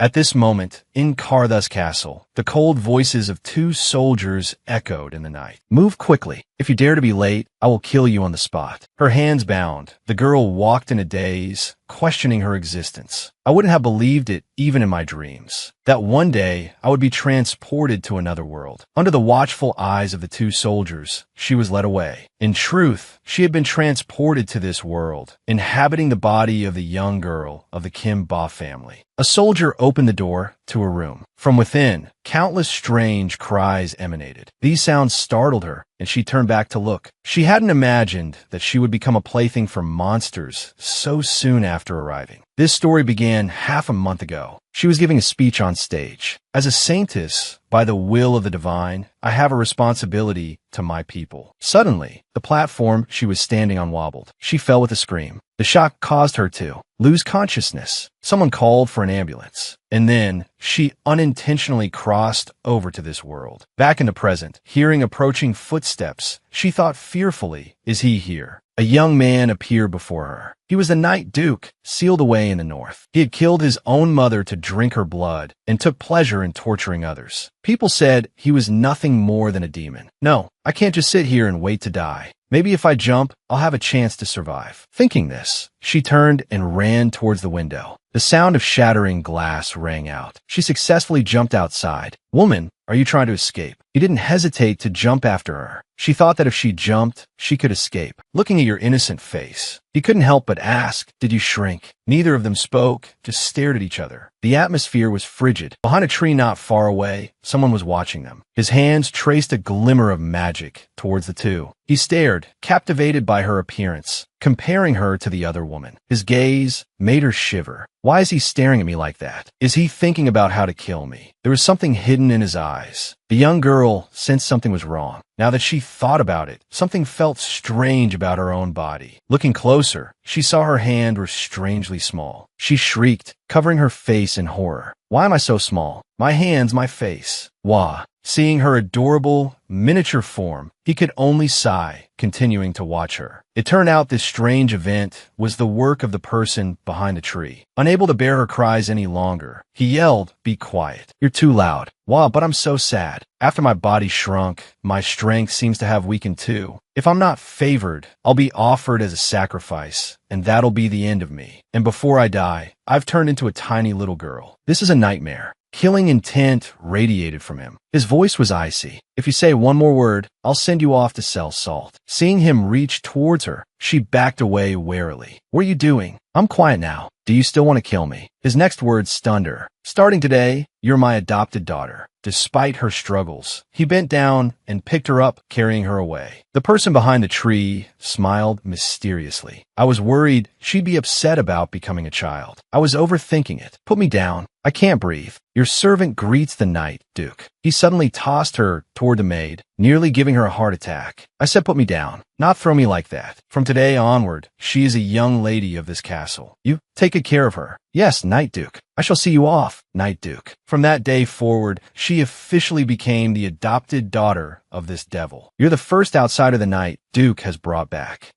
At this moment, in Karthus Castle, the cold voices of two soldiers echoed in the night. "Move quickly. If you dare to be late, I will kill you on the spot." Her hands bound, the girl walked in a daze, questioning her existence. I wouldn't have believed it even in my dreams, that one day I would be transported to another world. Under the watchful eyes of the two soldiers, she was led away. In truth, she had been transported to this world, inhabiting the body of the young girl of the Kim Ba family. A soldier opened the door to her room. From within, countless strange cries emanated. These sounds startled her, and she turned back to look. She hadn't imagined that she would become a plaything for monsters so soon after arriving. This story began half a month ago. She was giving a speech on stage. As a saintess, by the will of the divine, I have a responsibility to my people. Suddenly, the platform she was standing on wobbled. She fell with a scream. The shock caused her to lose consciousness. Someone called for an ambulance. And then she unintentionally crossed over to this world. Back in the present, hearing approaching footsteps, she thought fearfully, "Is he here?" A young man appeared before her. He was the Night Duke, sealed away in the north. He had killed his own mother to drink her blood and took pleasure in torturing others. People said he was nothing more than a demon. No, I can't just sit here and wait to die. Maybe if I jump, I'll have a chance to survive. Thinking this, she turned and ran towards the window. The sound of shattering glass rang out. She successfully jumped outside. "Woman, are you trying to escape?" He didn't hesitate to jump after her. She thought that if she jumped, she could escape. Looking at your innocent face, he couldn't help but ask, "Did you shrink?" Neither of them spoke, just stared at each other. The atmosphere was frigid. Behind a tree not far away, someone was watching them. His hands traced a glimmer of magic towards the two. He stared, captivated by her appearance, comparing her to the other woman. His gaze made her shiver. Why is he staring at me like that? Is he thinking about how to kill me? There was something hidden in his eyes. The young girl sensed something was wrong. Now that she thought about it, something felt strange about her own body. Looking closer, she saw her hand was strangely small. She shrieked, covering her face in horror. "Why am I so small? My hands, my face." Wah. Seeing her adorable, miniature form, he could only sigh, continuing to watch her. It turned out this strange event was the work of the person behind the tree. Unable to bear her cries any longer, he yelled, "Be quiet. You're too loud." "Wow, but I'm so sad. After my body shrunk, my strength seems to have weakened too. If I'm not favored, I'll be offered as a sacrifice, and that'll be the end of me. And before I die, I've turned into a tiny little girl. This is a nightmare." Killing intent radiated from him. His voice was icy. "If you say one more word, I'll send you off to sell salt." Seeing him reach towards her, she backed away warily. "What are you doing?" "I'm quiet now. Do you still want to kill me?" His next words stunned her. "Starting today, you're my adopted daughter." Despite her struggles, he bent down and picked her up, carrying her away. The person behind the tree smiled mysteriously. "I was worried she'd be upset about becoming a child. I was overthinking it. Put me down. I can't breathe. Your servant greets the Night Duke." He suddenly tossed her toward the maid, nearly giving her a heart attack. "I said put me down, not throw me like that. From today onward, she is a young lady of this castle. You take good care of her." "Yes, Night Duke. I shall see you off, Night Duke." From that day forward, she officially became the adopted daughter of this devil. "You're the first outsider the Night Duke has brought back.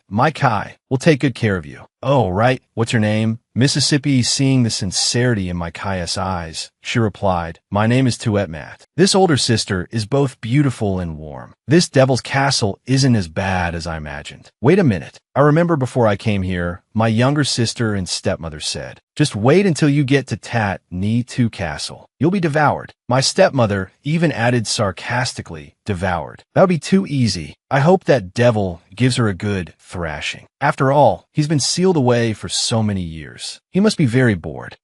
My Kai, will take good care of you." "Oh, right. What's your name?" Mississippi, seeing the sincerity in my Kai's eyes, she replied, "My name is Tuetmat. This older sister is both beautiful and warm. This devil's castle isn't as bad as I imagined. Wait a minute. I remember before I came here, my younger sister and stepmother said, just wait until you get to Tat Ni 2 Castle. You'll be devoured." My stepmother even added sarcastically, "devoured. That would be too easy. I hope that devil gives her a good thrashing. After all, he's been sealed away for so many years. He must be very bored."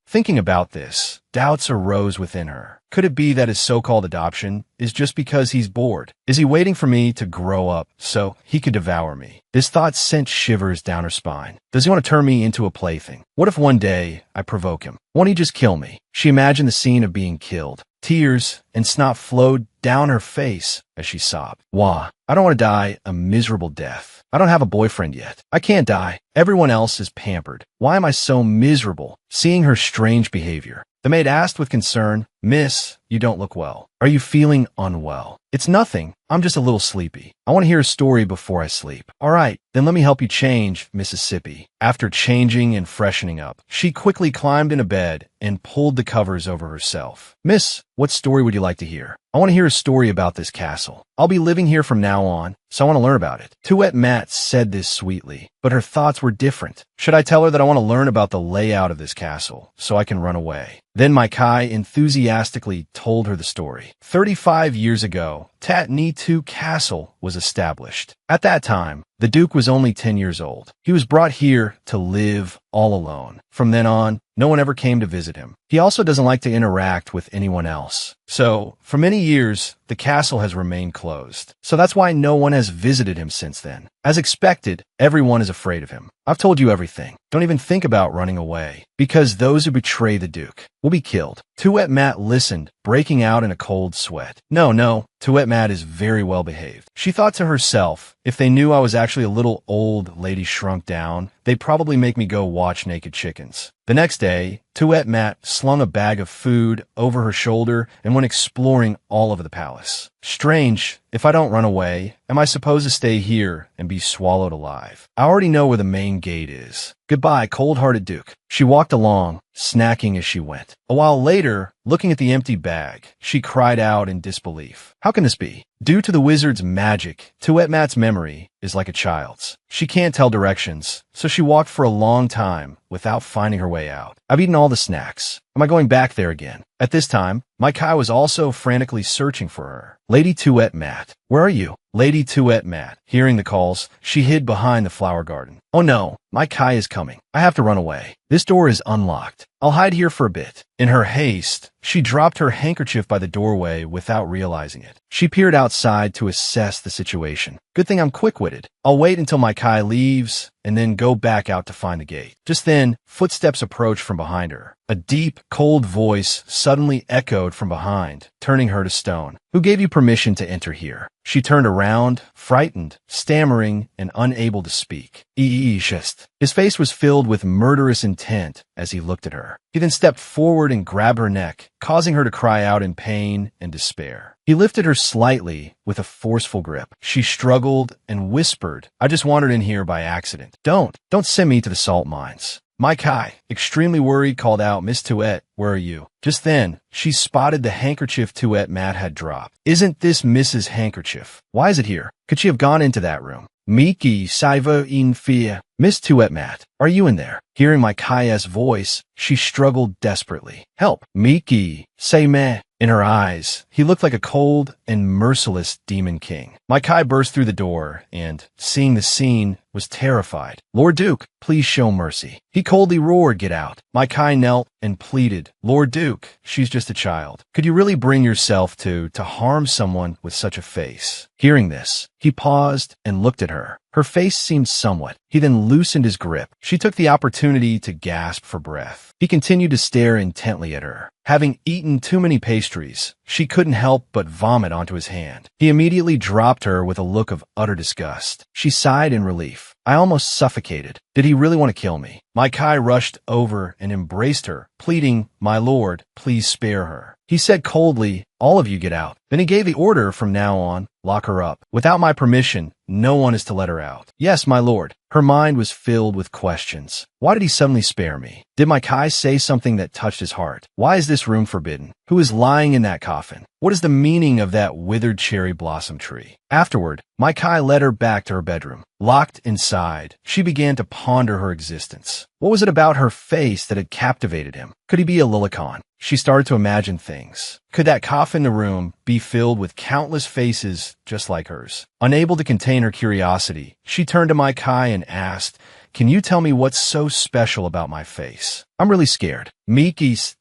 Thinking about this, doubts arose within her. Could it be that his so-called adoption is just because he's bored? Is he waiting for me to grow up so he could devour me? This thought sent shivers down her spine. Does he want to turn me into a plaything? What if one day I provoke him? Won't he just kill me? She imagined the scene of being killed. Tears and snot flowed down her face as she sobbed. Wah, I don't want to die a miserable death. I don't have a boyfriend yet. I can't die. Everyone else is pampered. Why am I so miserable? Seeing her strange behavior, the maid asked with concern, Miss, you don't look well. Are you feeling unwell? It's nothing. I'm just a little sleepy. I want to hear a story before I sleep. All right, then let me help you change, Mississippi. After changing and freshening up, she quickly climbed into bed and pulled the covers over herself. Miss, what story would you like to hear? I want to hear a story about this castle. I'll be living here from now on, so I want to learn about it. Tuet Mat said this sweetly, but her thoughts were different. Should I tell her that I want to learn about the layout of this castle, so I can run away? Then Maikai enthusiastically told her the story. 35 years ago, Tat Ni Tu Castle was established. At that time, the Duke was only 10 years old. He was brought here to live all alone. From then on, no one ever came to visit him. He also doesn't like to interact with anyone else. So, for many years, the castle has remained closed. So that's why no one has visited him since then. As expected, everyone is afraid of him. I've told you everything. Don't even think about running away, because those who betray the Duke will be killed. Tuet Mat listened, breaking out in a cold sweat. No, Tuet Mat is very well behaved. She thought to herself, if they knew I was actually a little old lady shrunk down, they'd probably make me go watch naked chickens. The next day, Tuet Mat slung a bag of food over her shoulder and went exploring all over the palace. Strange, if I don't run away, am I supposed to stay here and be swallowed alive? I already know where the main gate is. Goodbye, cold-hearted Duke. She walked along, snacking as she went. A while later, looking at the empty bag, she cried out in disbelief. How can this be? Due to the wizard's magic, Tuet Mat's memory is like a child's. She can't tell directions, so she walked for a long time without finding her way out. I've eaten all the snacks. Am I going back there again? At this time, Maikai was also frantically searching for her. Lady Tuet Mat, where are you? Lady Tuet Mat, hearing the calls, she hid behind the flower garden. Oh no, Maikai is coming. I have to run away. This door is unlocked. I'll hide here for a bit. In her haste, she dropped her handkerchief by the doorway without realizing it. She peered outside to assess the situation. Good thing I'm quick-witted. I'll wait until Maikai leaves and then go back out to find the gate. Just then, footsteps approached from behind her. A deep, cold voice suddenly echoed from behind, turning her to stone. Who gave you permission to enter here? She turned around, frightened, stammering, and unable to speak. His face was filled with murderous intent as he looked at her. He then stepped forward and grabbed her neck, causing her to cry out in pain and despair. He lifted her slightly with a forceful grip. She struggled and whispered, I just wandered in here by accident. Don't send me to the salt mines. Maikai, extremely worried, called out, Miss Tuet, where are you? Just then, she spotted the handkerchief Tuet Mat had dropped. Isn't this Mrs. Handkerchief? Why is it here? Could she have gone into that room? Miki, Saiva in fear. Miss Tuet Mat, are you in there? Hearing Maikai's voice, she struggled desperately. Help! Miki, say meh. In her eyes, he looked like a cold and merciless demon king. Maikai burst through the door and, seeing the scene, was terrified. Lord Duke, please show mercy. He coldly roared, get out. Maikai knelt and pleaded, Lord Duke, she's just a child. Could you really bring yourself to harm someone with such a face? Hearing this, he paused and looked at her. Her face seemed somewhat. He then loosened his grip. She took the opportunity to gasp for breath. He continued to stare intently at her. Having eaten too many pastries, she couldn't help but vomit onto his hand. He immediately dropped her with a look of utter disgust. She sighed in relief. I almost suffocated. Did he really want to kill me? Maikai rushed over and embraced her, pleading, My lord, please spare her. He said coldly, all of you get out. Then he gave the order from now on, lock her up. Without my permission, no one is to let her out. Yes, my lord. Her mind was filled with questions. Why did he suddenly spare me? Did Maikai say something that touched his heart? Why is this room forbidden? Who is lying in that coffin? What is the meaning of that withered cherry blossom tree? Afterward, Maikai led her back to her bedroom. Locked inside, she began to ponder her existence. What was it about her face that had captivated him? Could he be a Lilicon? She started to imagine things. Could that coffin in the room be filled with countless faces just like hers? Unable to contain her curiosity, she turned to Maikai and asked, Can you tell me what's so special about my face? I'm really scared. Miki's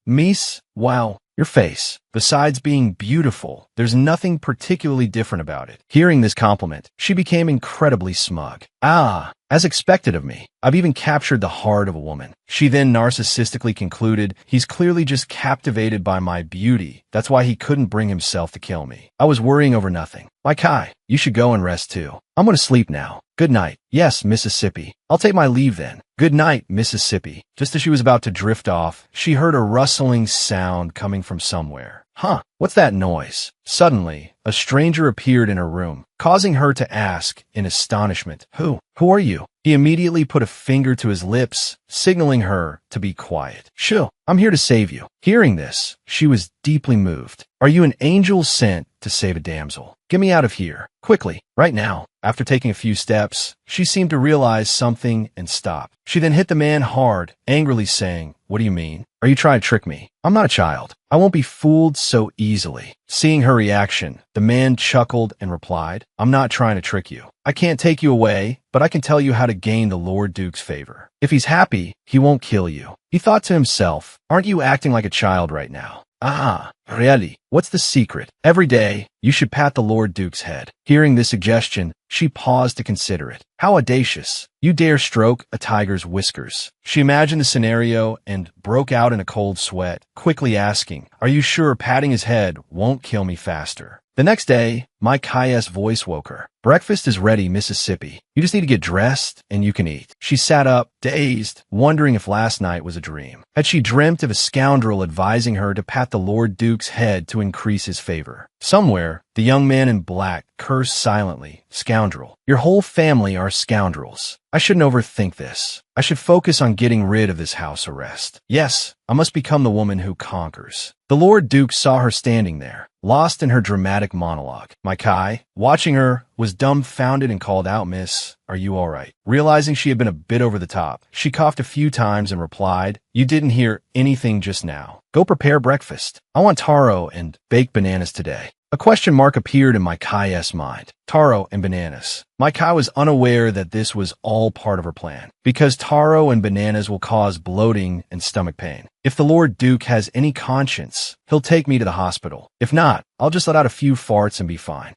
mis, wow. Your face. Besides being beautiful, there's nothing particularly different about it. Hearing this compliment, she became incredibly smug. Ah, As expected of me, I've even captured the heart of a woman. She then narcissistically concluded, he's clearly just captivated by my beauty. That's why he couldn't bring himself to kill me. I was worrying over nothing. My Kai, you should go and rest too. I'm going to sleep now. Good night. Yes, Mississippi. I'll take my leave then. Good night, Mississippi. Just as she was about to drift off, she heard a rustling sound coming from somewhere. Huh, what's that noise? Suddenly, a stranger appeared in her room, causing her to ask in astonishment, Who are you? He immediately put a finger to his lips, signaling her to be quiet. Shoo, I'm here to save you. Hearing this, she was deeply moved. Are you an angel sent to save a damsel? Get me out of here, quickly, right now. After taking a few steps, she seemed to realize something and stopped. She then hit the man hard, angrily saying, What do you mean? Are you trying to trick me? I'm not a child. I won't be fooled so easily. Seeing her reaction, the man chuckled and replied, I'm not trying to trick you. I can't take you away, but I can tell you how to gain the Lord Duke's favor. If he's happy, he won't kill you. He thought to himself, Aren't you acting like a child right now? Ah, really? What's the secret? Every day, you should pat the Lord Duke's head. Hearing this suggestion, she paused to consider it. How audacious. You dare stroke a tiger's whiskers. She imagined the scenario and broke out in a cold sweat, quickly asking, Are you sure patting his head won't kill me faster? The next day, my Kai's voice woke her. Breakfast is ready, Mississippi. You just need to get dressed and you can eat. She sat up, dazed, wondering if last night was a dream. Had she dreamt of a scoundrel advising her to pat the Lord Duke's head to increase his favor? Somewhere, the young man in black cursed silently. Scoundrel. Your whole family are scoundrels. I shouldn't overthink this. I should focus on getting rid of this house arrest. Yes, I must become the woman who conquers. The Lord Duke saw her standing there, lost in her dramatic monologue. My Kai, watching her, was dumbfounded and called out, Miss, are you all right? Realizing she had been a bit over the top, she coughed a few times and replied, You didn't hear anything just now. Go prepare breakfast. I want taro and baked bananas today. A question mark appeared in my Kai's mind. Taro and bananas. My Kai was unaware that this was all part of her plan, because taro and bananas will cause bloating and stomach pain. If the Lord Duke has any conscience, he'll take me to the hospital. If not, I'll just let out a few farts and be fine.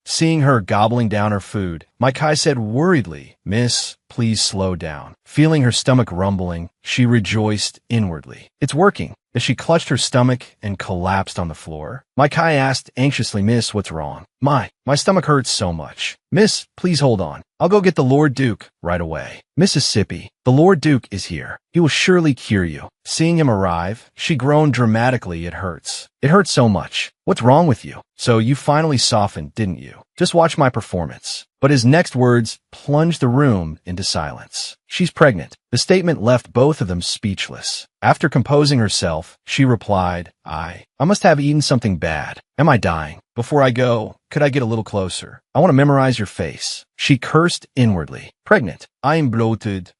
Seeing her gobbling down her food, my Kai said worriedly, Miss, please slow down. Feeling her stomach rumbling, she rejoiced inwardly. It's working. As she clutched her stomach and collapsed on the floor, my Kai asked anxiously, Miss, what's wrong? My stomach hurts so much. Miss, please hold on. I'll go get the Lord Duke right away. Mississippi, the Lord Duke is here. He will surely cure you. Seeing him arrive, she groaned dramatically. It hurts. It hurts so much. What's wrong with you? So you finally softened, didn't you? Just watch my performance. But his next words plunged the room into silence. She's pregnant. The statement left both of them speechless. After composing herself, she replied, I must have eaten something bad. Am I dying? Before I go, could I get a little closer? I want to memorize your face. She cursed inwardly. Pregnant. I am bloated.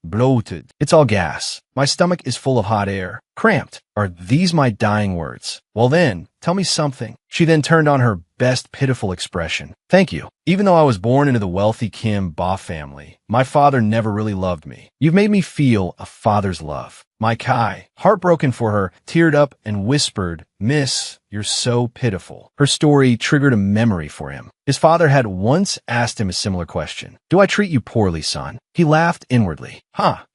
It's all gas. My stomach is full of hot air. Cramped. Are these my dying words? Well then, tell me something. She then turned on her best pitiful expression. Thank you. Even though I was born into the wealthy Kim Ba family, my father never really loved me. You've made me feel a father's love. My Kai, heartbroken for her, teared up and whispered, Miss, you're so pitiful. Her story triggered a memory for him. His father had once asked him a similar question. Do I treat you poorly, son? He laughed inwardly.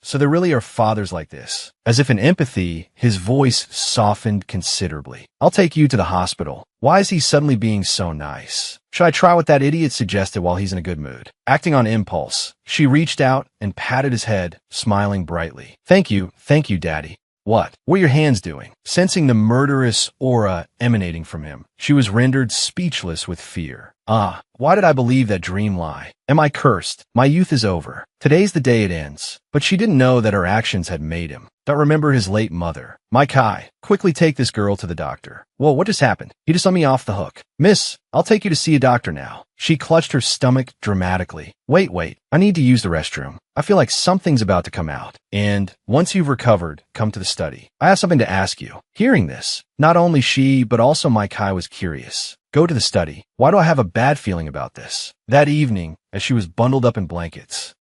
So there really are fathers like this. As if in empathy, his voice softened considerably. I'll take you to the hospital. Why is he suddenly being so nice? Should I try what that idiot suggested while he's in a good mood? Acting on impulse, she reached out and patted his head, smiling brightly. Thank you, Daddy. What are your hands doing? Sensing the murderous aura emanating from him, she was rendered speechless with fear. Why did I believe that dream lie? Am I cursed? My youth is over. Today's the day it ends. But she didn't know that her actions had made him. Don't remember his late mother. My Kai, quickly take this girl to the doctor. Whoa, what just happened? He just let me off the hook. Miss, I'll take you to see a doctor now. She clutched her stomach dramatically. Wait, I need to use the restroom. I feel like something's about to come out. And once you've recovered, come to the study. I have something to ask you. Hearing this, not only she, but also my Kai was curious. Go to the study. Why do I have a bad feeling about this? That evening, as she was bundled up in blankets,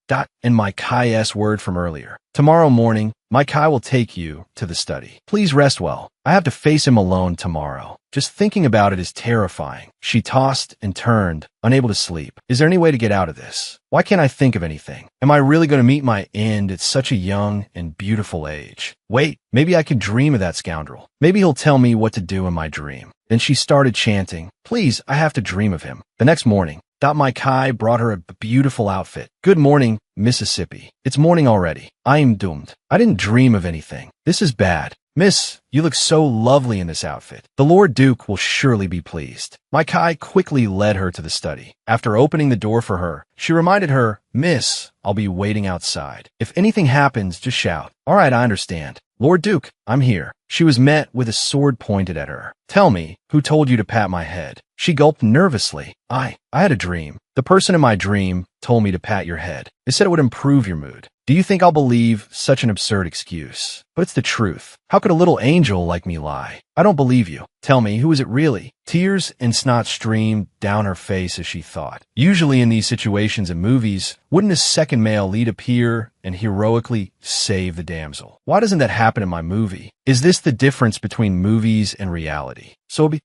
and my Kai's word from earlier. Tomorrow morning, My Kai will take you to the study. Please rest well. I have to face him alone tomorrow. Just thinking about it is terrifying. She tossed and turned, unable to sleep. Is there any way to get out of this? Why can't I think of anything? Am I really going to meet my end at such a young and beautiful age? Wait, maybe I can dream of that scoundrel. Maybe he'll tell me what to do in my dream. Then she started chanting, please, I have to dream of him. The next morning, My Kai brought her a beautiful outfit. Good morning, Mississippi. It's morning already. I am doomed. I didn't dream of anything. This is bad. Miss, you look so lovely in this outfit. The Lord Duke will surely be pleased. My Kai quickly led her to the study. After opening the door for her, she reminded her, Miss, I'll be waiting outside. If anything happens, just shout. All right, I understand. Lord Duke, I'm here. She was met with a sword pointed at her. Tell me, who told you to pat my head? She gulped nervously. I had a dream. The person in my dream told me to pat your head. They said it would improve your mood. Do you think I'll believe such an absurd excuse? But it's the truth. How could a little angel like me lie? I don't believe you. Tell me, who is it really? Tears and snot streamed down her face as she thought. Usually in these situations in movies, wouldn't a second male lead appear and heroically save the damsel? Why doesn't that happen in my movie? Is this the difference between movies and reality? Sobi.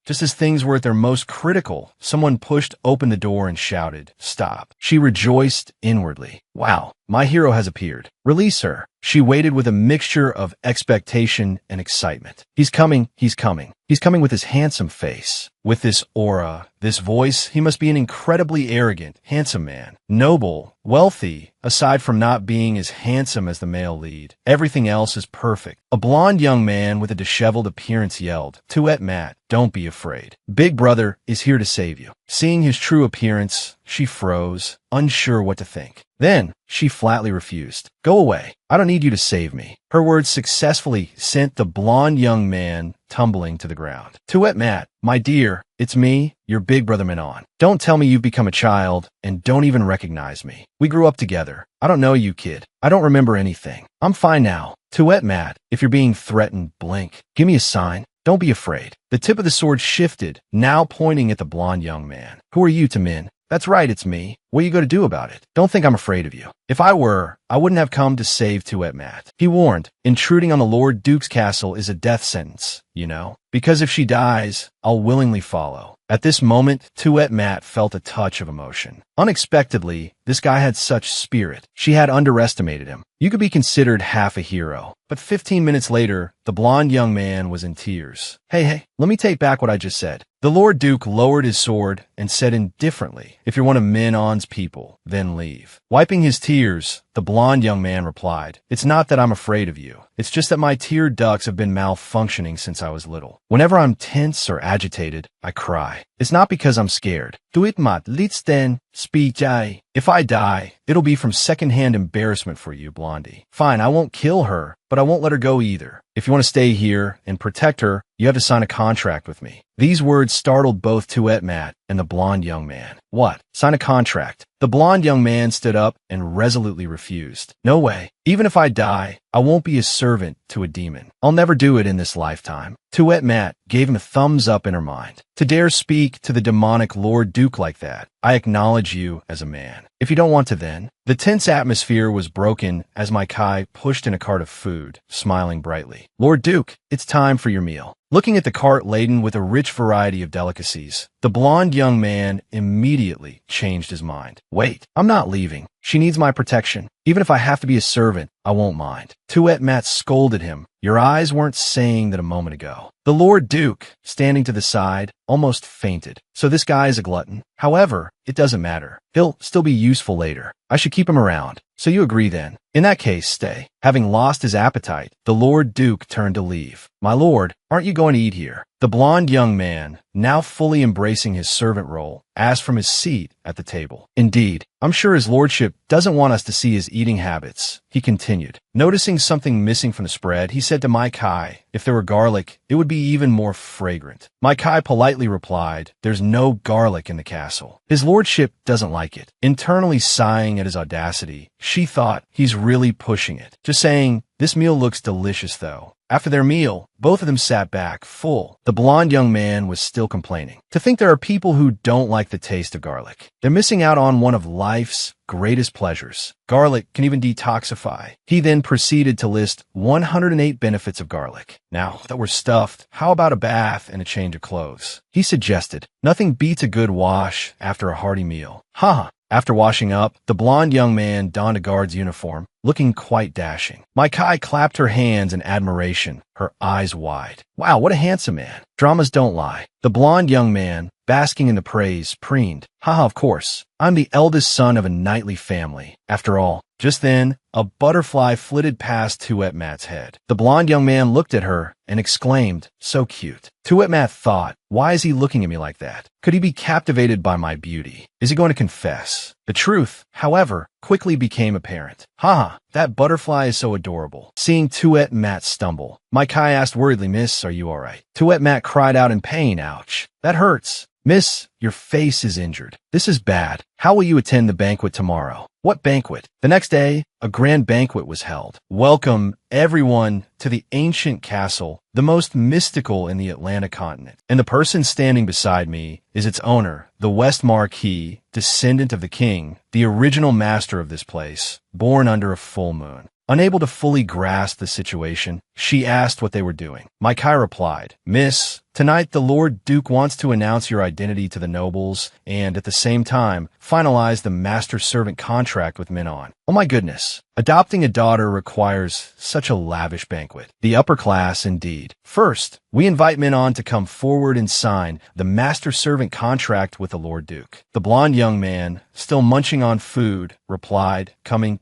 Just as things were at their most critical, someone pushed open the door and shouted, stop. She rejoiced inwardly. Wow, my hero has appeared. Release her. She waited with a mixture of expectation and excitement. He's coming. He's coming with his handsome face. With this aura, this voice, he must be an incredibly arrogant, handsome man. Noble, wealthy, aside from not being as handsome as the male lead. Everything else is perfect. A blonde young man with a disheveled appearance yelled, Tuet Matt, don't be afraid. Big Brother is here to save you. Seeing his true appearance, she froze, unsure what to think. Then, she flatly refused. Go away. I don't need you to save me. Her words successfully sent the blonde young man tumbling to the ground. Tuet Matt, my dear, it's me, your Big Brother Manon. Don't tell me you've become a child and don't even recognize me. We grew up together. I don't know you, kid. I don't remember anything. I'm fine now. Tuet Matt, if you're being threatened, blink. Give me a sign. Don't be afraid. The tip of the sword shifted, now pointing at the blonde young man. Who are you, Tamin? That's right, it's me. What are you going to do about it? Don't think I'm afraid of you. If I were, I wouldn't have come to save Tuet Matt. He warned, intruding on the Lord Duke's castle is a death sentence, you know? Because if she dies, I'll willingly follow. At this moment, Tuet Matt felt a touch of emotion. Unexpectedly, this guy had such spirit. She had underestimated him. You could be considered half a hero. But 15 minutes later, the blonde young man was in tears. Hey, let me take back what I just said. The Lord Duke lowered his sword and said indifferently, if you're one of Minon's people, then leave. Wiping his tears, the blonde young man replied, it's not that I'm afraid of you. It's just that my tear ducts have been malfunctioning since I was little. Whenever I'm tense or agitated, I cry. It's not because I'm scared. Tuet Matt, litsten, speechai. If I die, it'll be from secondhand embarrassment for you, Blondie. Fine, I won't kill her, but I won't let her go either. If you want to stay here and protect her, you have to sign a contract with me. These words startled both Tuet Matt and the blonde young man. What? Sign a contract? The blonde young man stood up and resolutely refused. No way. Even if I die, I won't be a servant to a demon. I'll never do it in this lifetime. Tuet Matt gave him a thumbs up in her mind. To dare speak to the demonic Lord Duke like that, I acknowledge you as a man. If you don't want to then. The tense atmosphere was broken as my Kai pushed in a cart of food, smiling brightly. Lord Duke, it's time for your meal. Looking at the cart laden with a rich variety of delicacies, the blonde young man immediately changed his mind. Wait, I'm not leaving. She needs my protection. Even if I have to be a servant, I won't mind. Tuet Matt scolded him. Your eyes weren't saying that a moment ago. The Lord Duke, standing to the side, almost fainted. So this guy is a glutton. However, it doesn't matter. He'll still be useful later. I should keep him around. So you agree then? In that case, stay. Having lost his appetite, the Lord Duke turned to leave. My lord, aren't you going to eat here? The blonde young man, now fully embracing his servant role, asked from his seat at the table. Indeed, I'm sure his lordship doesn't want us to see his eating habits, he continued. Noticing something missing from the spread, he said to Mai Kai, if there were garlic, it would be even more fragrant. Mai Kai politely replied, there's no garlic in the castle. His lordship doesn't like it. Internally sighing at his audacity, she thought he's really pushing it. Just saying, this meal looks delicious though. After their meal, both of them sat back, full. The blonde young man was still complaining. To think there are people who don't like the taste of garlic. They're missing out on one of life's greatest pleasures. Garlic can even detoxify. He then proceeded to list 108 benefits of garlic. Now that we're stuffed, how about a bath and a change of clothes? He suggested. Nothing beats a good wash after a hearty meal. Haha. After washing up, the blond young man donned a guard's uniform, looking quite dashing. My Kai clapped her hands in admiration, her eyes wide. Wow, what a handsome man. Dramas don't lie. The blond young man, basking in the praise, preened. Haha, of course. I'm the eldest son of a knightly family. After all, just then, a butterfly flitted past Tuet Mat's head. The blond young man looked at her and exclaimed, so cute. Tuet Mat thought, why is he looking at me like that? Could he be captivated by my beauty? Is he going to confess? The truth, however, quickly became apparent. Haha, that butterfly is so adorable. Seeing Tuet Mat stumble, my Kai asked worriedly, Miss, are you all right? Tuet Mat cried out in pain, ouch. That hurts. Miss, your face is injured. This is bad. How will you attend the banquet tomorrow? What banquet? The next day, a grand banquet was held. Welcome, everyone, to the ancient castle, the most mystical in the Atlantic continent. And the person standing beside me is its owner, the West Marquis, descendant of the king, the original master of this place, born under a full moon. Unable to fully grasp the situation, she asked what they were doing. My Kai replied, Miss, tonight the Lord Duke wants to announce your identity to the nobles and, at the same time, finalize the master-servant contract with Minon. Oh my goodness. Adopting a daughter requires such a lavish banquet. The upper class, indeed. First, we invite Minon to come forward and sign the master-servant contract with the Lord Duke. The blond young man, still munching on food, replied, Coming,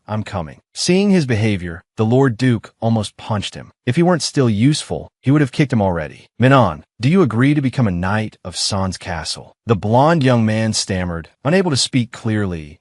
I'm coming. Seeing his behavior, the Lord Duke almost punched him. If he weren't still useful, he would have kicked him already. Minon, do you agree to become a knight of San's castle? The blond young man stammered, unable to speak clearly.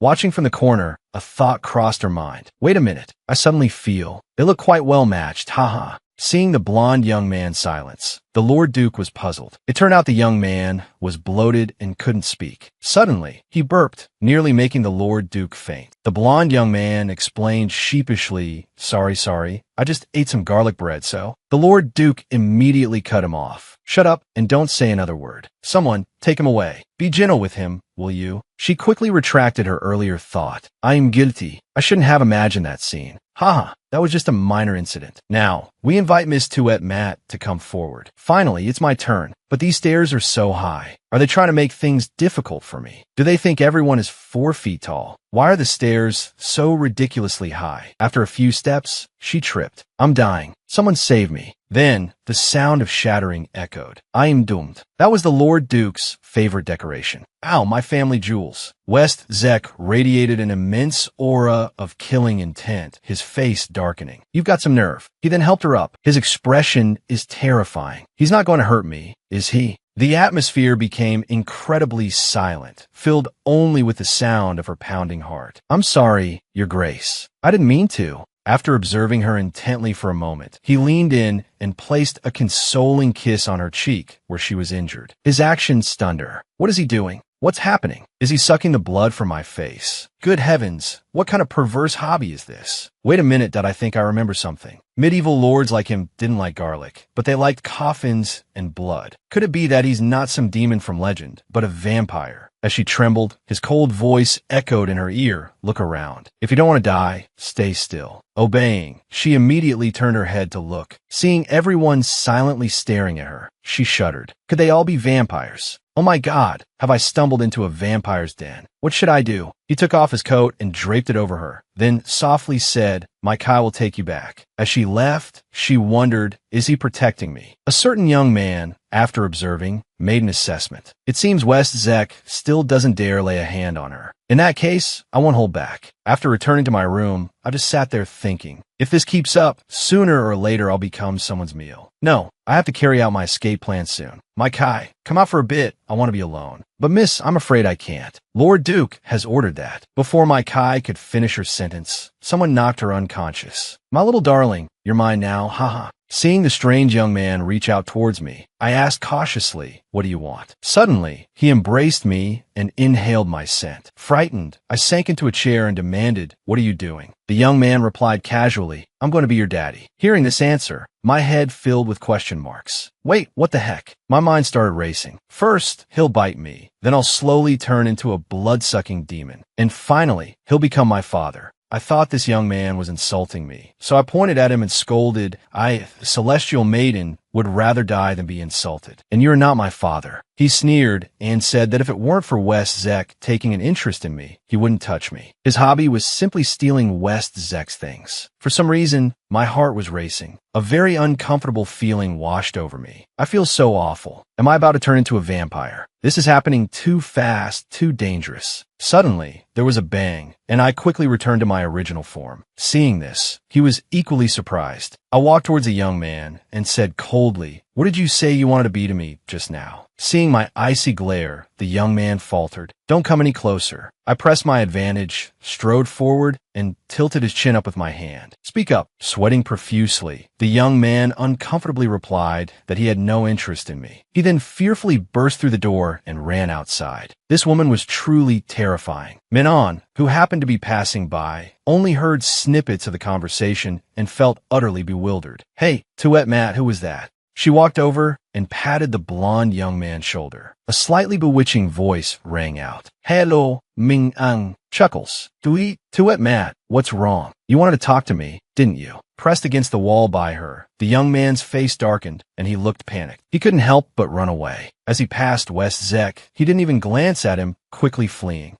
Watching from the corner, a thought crossed her mind. Wait a minute. I suddenly feel they look quite well matched. Haha. Seeing the blond young man silence, the Lord Duke was puzzled. It turned out the young man was bloated and couldn't speak. Suddenly, he burped, nearly making the Lord Duke faint. The blond young man explained sheepishly, Sorry, I just ate some garlic bread, so. The Lord Duke immediately cut him off. Shut up and don't say another word. Someone, take him away. Be gentle with him, will you? She quickly retracted her earlier thought. I am guilty. I shouldn't have imagined that scene. Haha, that was just a minor incident. Now, we invite Miss Tuet Mat to come forward. Finally, it's my turn. But these stairs are so high. Are they trying to make things difficult for me? Do they think everyone is 4 feet tall? Why are the stairs so ridiculously high? After a few steps, she tripped. I'm dying. Someone save me. Then, the sound of shattering echoed. I am doomed. That was the Lord Duke's favorite decoration. Ow, my family jewels. West Zek radiated an immense aura of killing intent, his face darkening. You've got some nerve. He then helped her up. His expression is terrifying. He's not going to hurt me, is he? The atmosphere became incredibly silent, filled only with the sound of her pounding heart. I'm sorry, Your Grace. I didn't mean to. After observing her intently for a moment, he leaned in and placed a consoling kiss on her cheek where she was injured. His action stunned her. What is he doing? What's happening? Is he sucking the blood from my face? Good heavens, what kind of perverse hobby is this? Wait a minute, I think I remember something. Medieval lords like him didn't like garlic, but they liked coffins and blood. Could it be that he's not some demon from legend, but a vampire? As she trembled, his cold voice echoed in her ear, Look around. If you don't want to die, stay still. Obeying, she immediately turned her head to look. Seeing everyone silently staring at her, she shuddered. Could they all be vampires? Oh my God, have I stumbled into a vampire's den? What should I do? He took off his coat and draped it over her, then softly said, My Kai will take you back. As she left, she wondered, is he protecting me? A certain young man, after observing, made an assessment. It seems West Zek still doesn't dare lay a hand on her. In that case, I won't hold back. After returning to my room, I just sat there thinking, if this keeps up, sooner or later I'll become someone's meal. No, I have to carry out my escape plan soon. My Kai, come out for a bit. I want to be alone. But miss, I'm afraid I can't. Lord Duke has ordered that. Before my Kai could finish her sentence, someone knocked her unconscious. My little darling, you're mine now, haha. Seeing the strange young man reach out towards me, I asked cautiously, what do you want? Suddenly, he embraced me and inhaled my scent. Frightened, I sank into a chair and demanded, what are you doing? The young man replied casually, I'm going to be your daddy. Hearing this answer, my head filled with question marks. Wait, what the heck? My mind started racing. First, he'll bite me. Then I'll slowly turn into a blood-sucking demon. And finally, he'll become my father. I thought this young man was insulting me. So I pointed at him and scolded, I, celestial maiden, would rather die than be insulted. And you're not my father. He sneered and said that if it weren't for West Zek taking an interest in me, he wouldn't touch me. His hobby was simply stealing West Zek's things. For some reason, my heart was racing. A very uncomfortable feeling washed over me. I feel so awful. Am I about to turn into a vampire? This is happening too fast, too dangerous. Suddenly, there was a bang, and I quickly returned to my original form. Seeing this, he was equally surprised. I walked towards a young man and said coldly, "What did you say you wanted to be to me just now?" Seeing my icy glare, the young man faltered, "Don't come any closer." I pressed my advantage, strode forward, and tilted his chin up with my hand. "Speak up." Sweating profusely, the young man uncomfortably replied that he had no interest in me. He then fearfully burst through the door and ran outside. This woman was truly terrifying. Minon, who happened to be passing by, only heard snippets of the conversation and felt utterly bewildered. "Hey, Tuet Matt, who was that?" She walked over and patted the blond young man's shoulder. A slightly bewitching voice rang out. "Hello, Ming Ang." Chuckles. Tuet Matt, what's wrong? You wanted to talk to me, didn't you? Pressed against the wall by her, the young man's face darkened and he looked panicked. He couldn't help but run away. As he passed West Zek, he didn't even glance at him, quickly fleeing.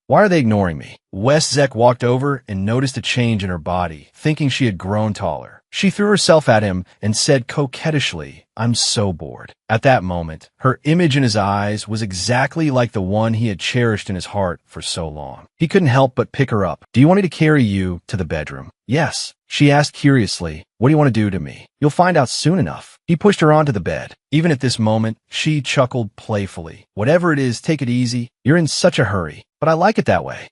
Why are they ignoring me? West Zek walked over and noticed a change in her body, thinking she had grown taller. She threw herself at him and said coquettishly, "I'm so bored." At that moment, her image in his eyes was exactly like the one he had cherished in his heart for so long. He couldn't help but pick her up. "Do you want me to carry you to the bedroom?" "Yes." She asked curiously, "What do you want to do to me?" "You'll find out soon enough." He pushed her onto the bed. Even at this moment, she chuckled playfully. "Whatever it is, take it easy. You're in such a hurry. But I like it that way."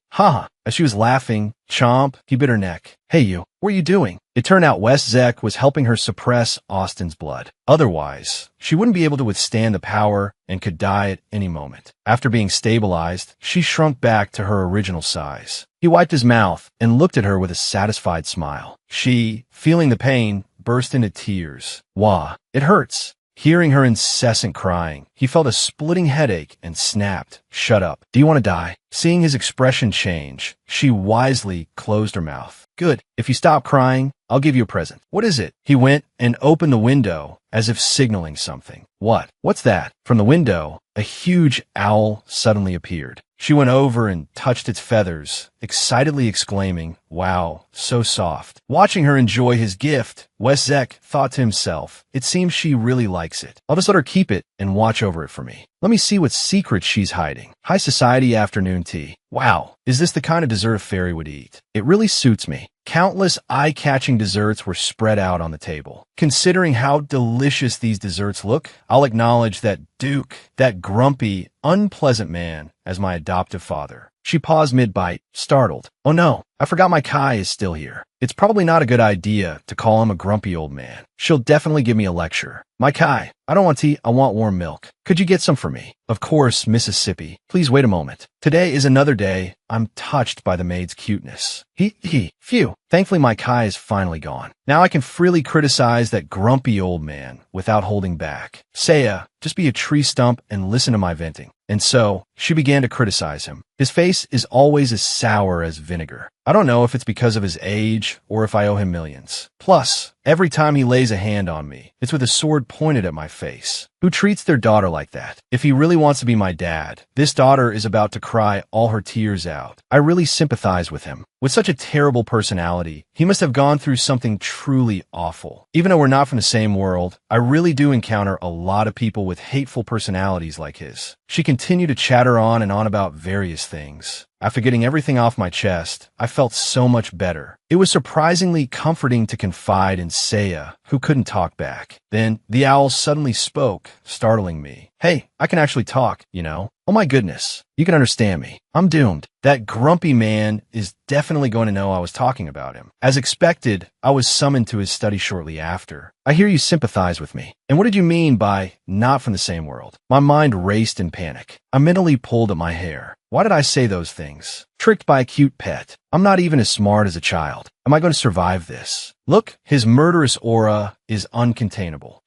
As she was laughing, chomp, he bit her neck. "Hey you, what are you doing?" It turned out West Zek was helping her suppress Austin's blood. Otherwise, she wouldn't be able to withstand the power and could die at any moment. After being stabilized, she shrunk back to her original size. He wiped his mouth and looked at her with a satisfied smile. She, feeling the pain, burst into tears. "Wah, it hurts." Hearing her incessant crying, he felt a splitting headache and snapped, "Shut up. Do you want to die?" Seeing his expression change, she wisely closed her mouth. "Good. If you stop crying, I'll give you a present." "What is it?" He went and opened the window as if signaling something. What's that?" From the window, a huge owl suddenly appeared. She went over and touched its feathers, excitedly exclaiming, "Wow, so soft." Watching her enjoy his gift, West Zek thought to himself, "It seems she really likes it. I'll just let her keep it and watch over it for me. Let me see what secrets she's hiding." High society afternoon tea. Wow, is this the kind of dessert a fairy would eat? It really suits me. Countless eye-catching desserts were spread out on the table. Considering how delicious these desserts look, I'll acknowledge that Duke, that grumpy, unpleasant man, as my adoptive father. She paused mid-bite, startled. "Oh no, I forgot my Kai is still here. It's probably not a good idea to call him a grumpy old man. She'll definitely give me a lecture. My Kai, I don't want tea, I want warm milk. Could you get some for me?" "Of course, Mississippi. Please wait a moment. Today is another day. I'm touched by the maid's cuteness." Phew. Thankfully, my Kai is finally gone. Now I can freely criticize that grumpy old man without holding back. "Saya, just be a tree stump and listen to my venting." And so, she began to criticize him. His face is always as sour as vinegar. I don't know if it's because of his age or if I owe him millions. Plus, every time he lays a hand on me, it's with a sword pointed at my face. Who treats their daughter like that? If he really wants to be my dad, this daughter is about to cry all her tears out. I really sympathize with him. With such a terrible personality, he must have gone through something truly awful. Even though we're not from the same world, I really do encounter a lot of people with hateful personalities like his. She continued to chatter on and on about various things. After getting everything off my chest, I felt so much better. It was surprisingly comforting to confide in Saya, who couldn't talk back. Then, the owl suddenly spoke, startling me. "Hey, I can actually talk, you know. Oh my goodness, you can understand me. I'm doomed." That grumpy man is definitely going to know I was talking about him. As expected, I was summoned to his study shortly after. "I hear you sympathize with me. And what did you mean by not from the same world?" My mind raced in panic. I mentally pulled at my hair. Why did I say those things? Tricked by a cute pet. I'm not even as smart as a child. Am I going to survive this? Look, his murderous aura is uncontainable.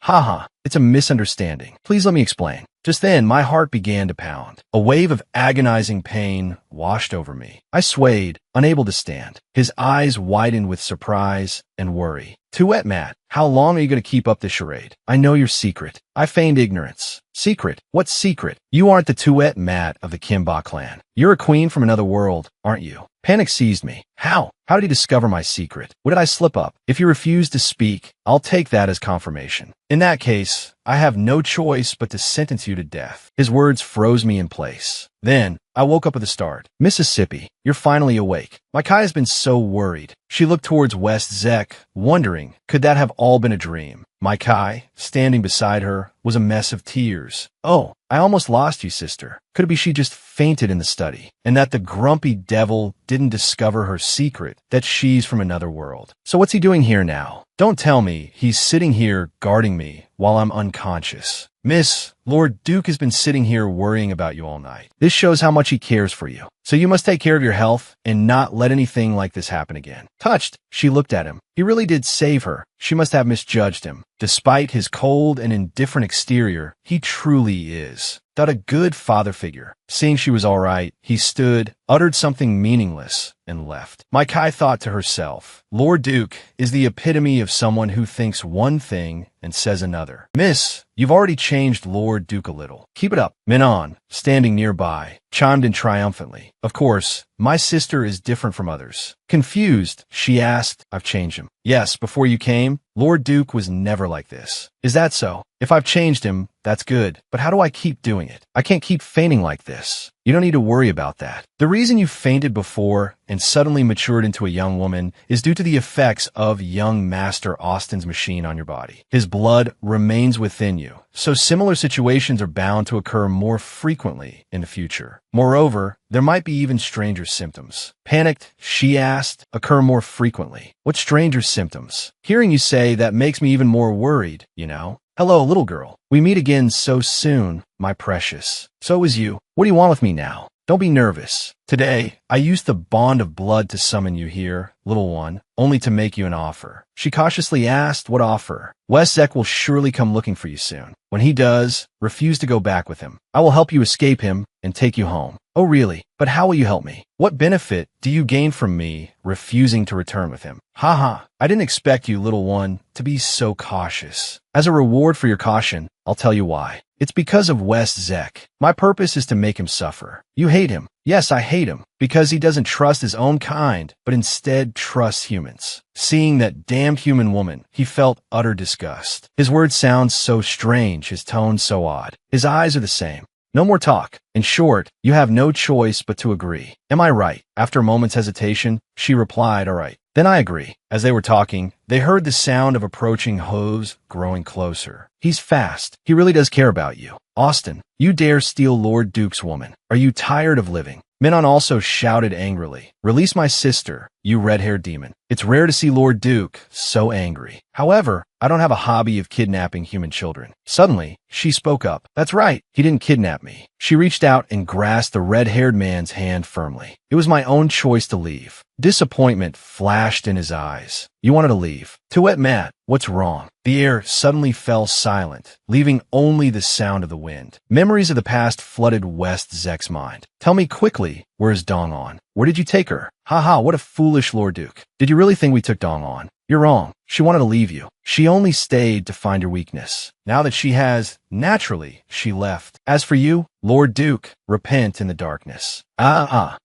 It's a misunderstanding. Please let me explain. Just then, my heart began to pound. A wave of agonizing pain washed over me. I swayed, unable to stand. His eyes widened with surprise and worry. Too wet, Matt. How long are you going to keep up this charade? I know your secret. I feigned ignorance. Secret? What secret? You aren't the Tuet Matt of the Kimba clan. You're a queen from another world, aren't you? Panic seized me. How? How did he discover my secret? What did I slip up? If you refuse to speak, I'll take that as confirmation. In that case, I have no choice but to sentence you to death. His words froze me in place. Then, I woke up with a start. Mississippi, you're finally awake. My Kai has been so worried. She looked towards West Zek, wondering, could that have all been a dream? My Kai, standing beside her, was a mess of tears. Oh, I almost lost you, sister. Could it be she just fainted in the study, and that the grumpy devil didn't discover her secret, that she's from another world? So what's he doing here now? Don't tell me he's sitting here guarding me while I'm unconscious. Miss, Lord Duke has been sitting here worrying about you all night. This shows how much he cares for you. So you must take care of your health and not let anything like this happen again. Touched, she looked at him. He really did save her. She must have misjudged him. Despite his cold and indifferent exterior, he truly is. Not a good father figure. Seeing she was all right, he stood, uttered something meaningless, and left. My Kai thought to herself, Lord Duke is the epitome of someone who thinks one thing and says another. Miss, you've already changed Lord Duke a little. Keep it up. Minon, standing nearby, chimed in triumphantly. Of course, my sister is different from others. Confused, she asked, I've changed him. Yes, before you came, Lord Duke was never like this. Is that so? If I've changed him, that's good. But how do I keep doing it? I can't keep fainting like this. You don't need to worry about that. The reason you fainted before and suddenly matured into a young woman is due to the effects of young Master Austin's machine on your body. His blood remains within you, so similar situations are bound to occur more frequently in the future. Moreover, there might be even stranger symptoms. Panicked, she asked, occur more frequently. What stranger symptoms? Hearing you say that makes me even more worried, you know? Hello, little girl. We meet again so soon, my precious. So is you. What do you want with me now? Don't be nervous. Today, I used the bond of blood to summon you here, little one, only to make you an offer. She cautiously asked, what offer? Westzek will surely come looking for you soon. When he does, refuse to go back with him. I will help you escape him and take you home. Oh, really? But how will you help me? What benefit do you gain from me refusing to return with him? Ha! I didn't expect you, little one, to be so cautious. As a reward for your caution, I'll tell you why. It's because of West Zek. My purpose is to make him suffer. You hate him. Yes, I hate him, because he doesn't trust his own kind, but instead trusts humans. Seeing that damned human woman, he felt utter disgust. His words sound so strange, his tone so odd. His eyes are the same. No more talk. In short, you have no choice but to agree. Am I right? After a moment's hesitation, she replied, all right. Then I agree. As they were talking, they heard the sound of approaching hooves growing closer. He's fast. He really does care about you. Austin, you dare steal Lord Duke's woman. Are you tired of living? Minon also shouted angrily, release my sister, you red-haired demon. It's rare to see Lord Duke so angry. However, I don't have a hobby of kidnapping human children. Suddenly, she spoke up. That's right, he didn't kidnap me. She reached out and grasped the red-haired man's hand firmly. It was my own choice to leave. Disappointment flashed in his eyes. You wanted to leave. Tuet Matt, what's wrong? The air suddenly fell silent, leaving only the sound of the wind. Memories of the past flooded West Zek's mind. Tell me quickly, where's Dong On? Where did you take her? Ha, what a foolish Lord Duke. Did you really think we took Dong On? You're wrong. She wanted to leave you. She only stayed to find your weakness. Now that she has, naturally, she left. As for you, Lord Duke, repent in the darkness.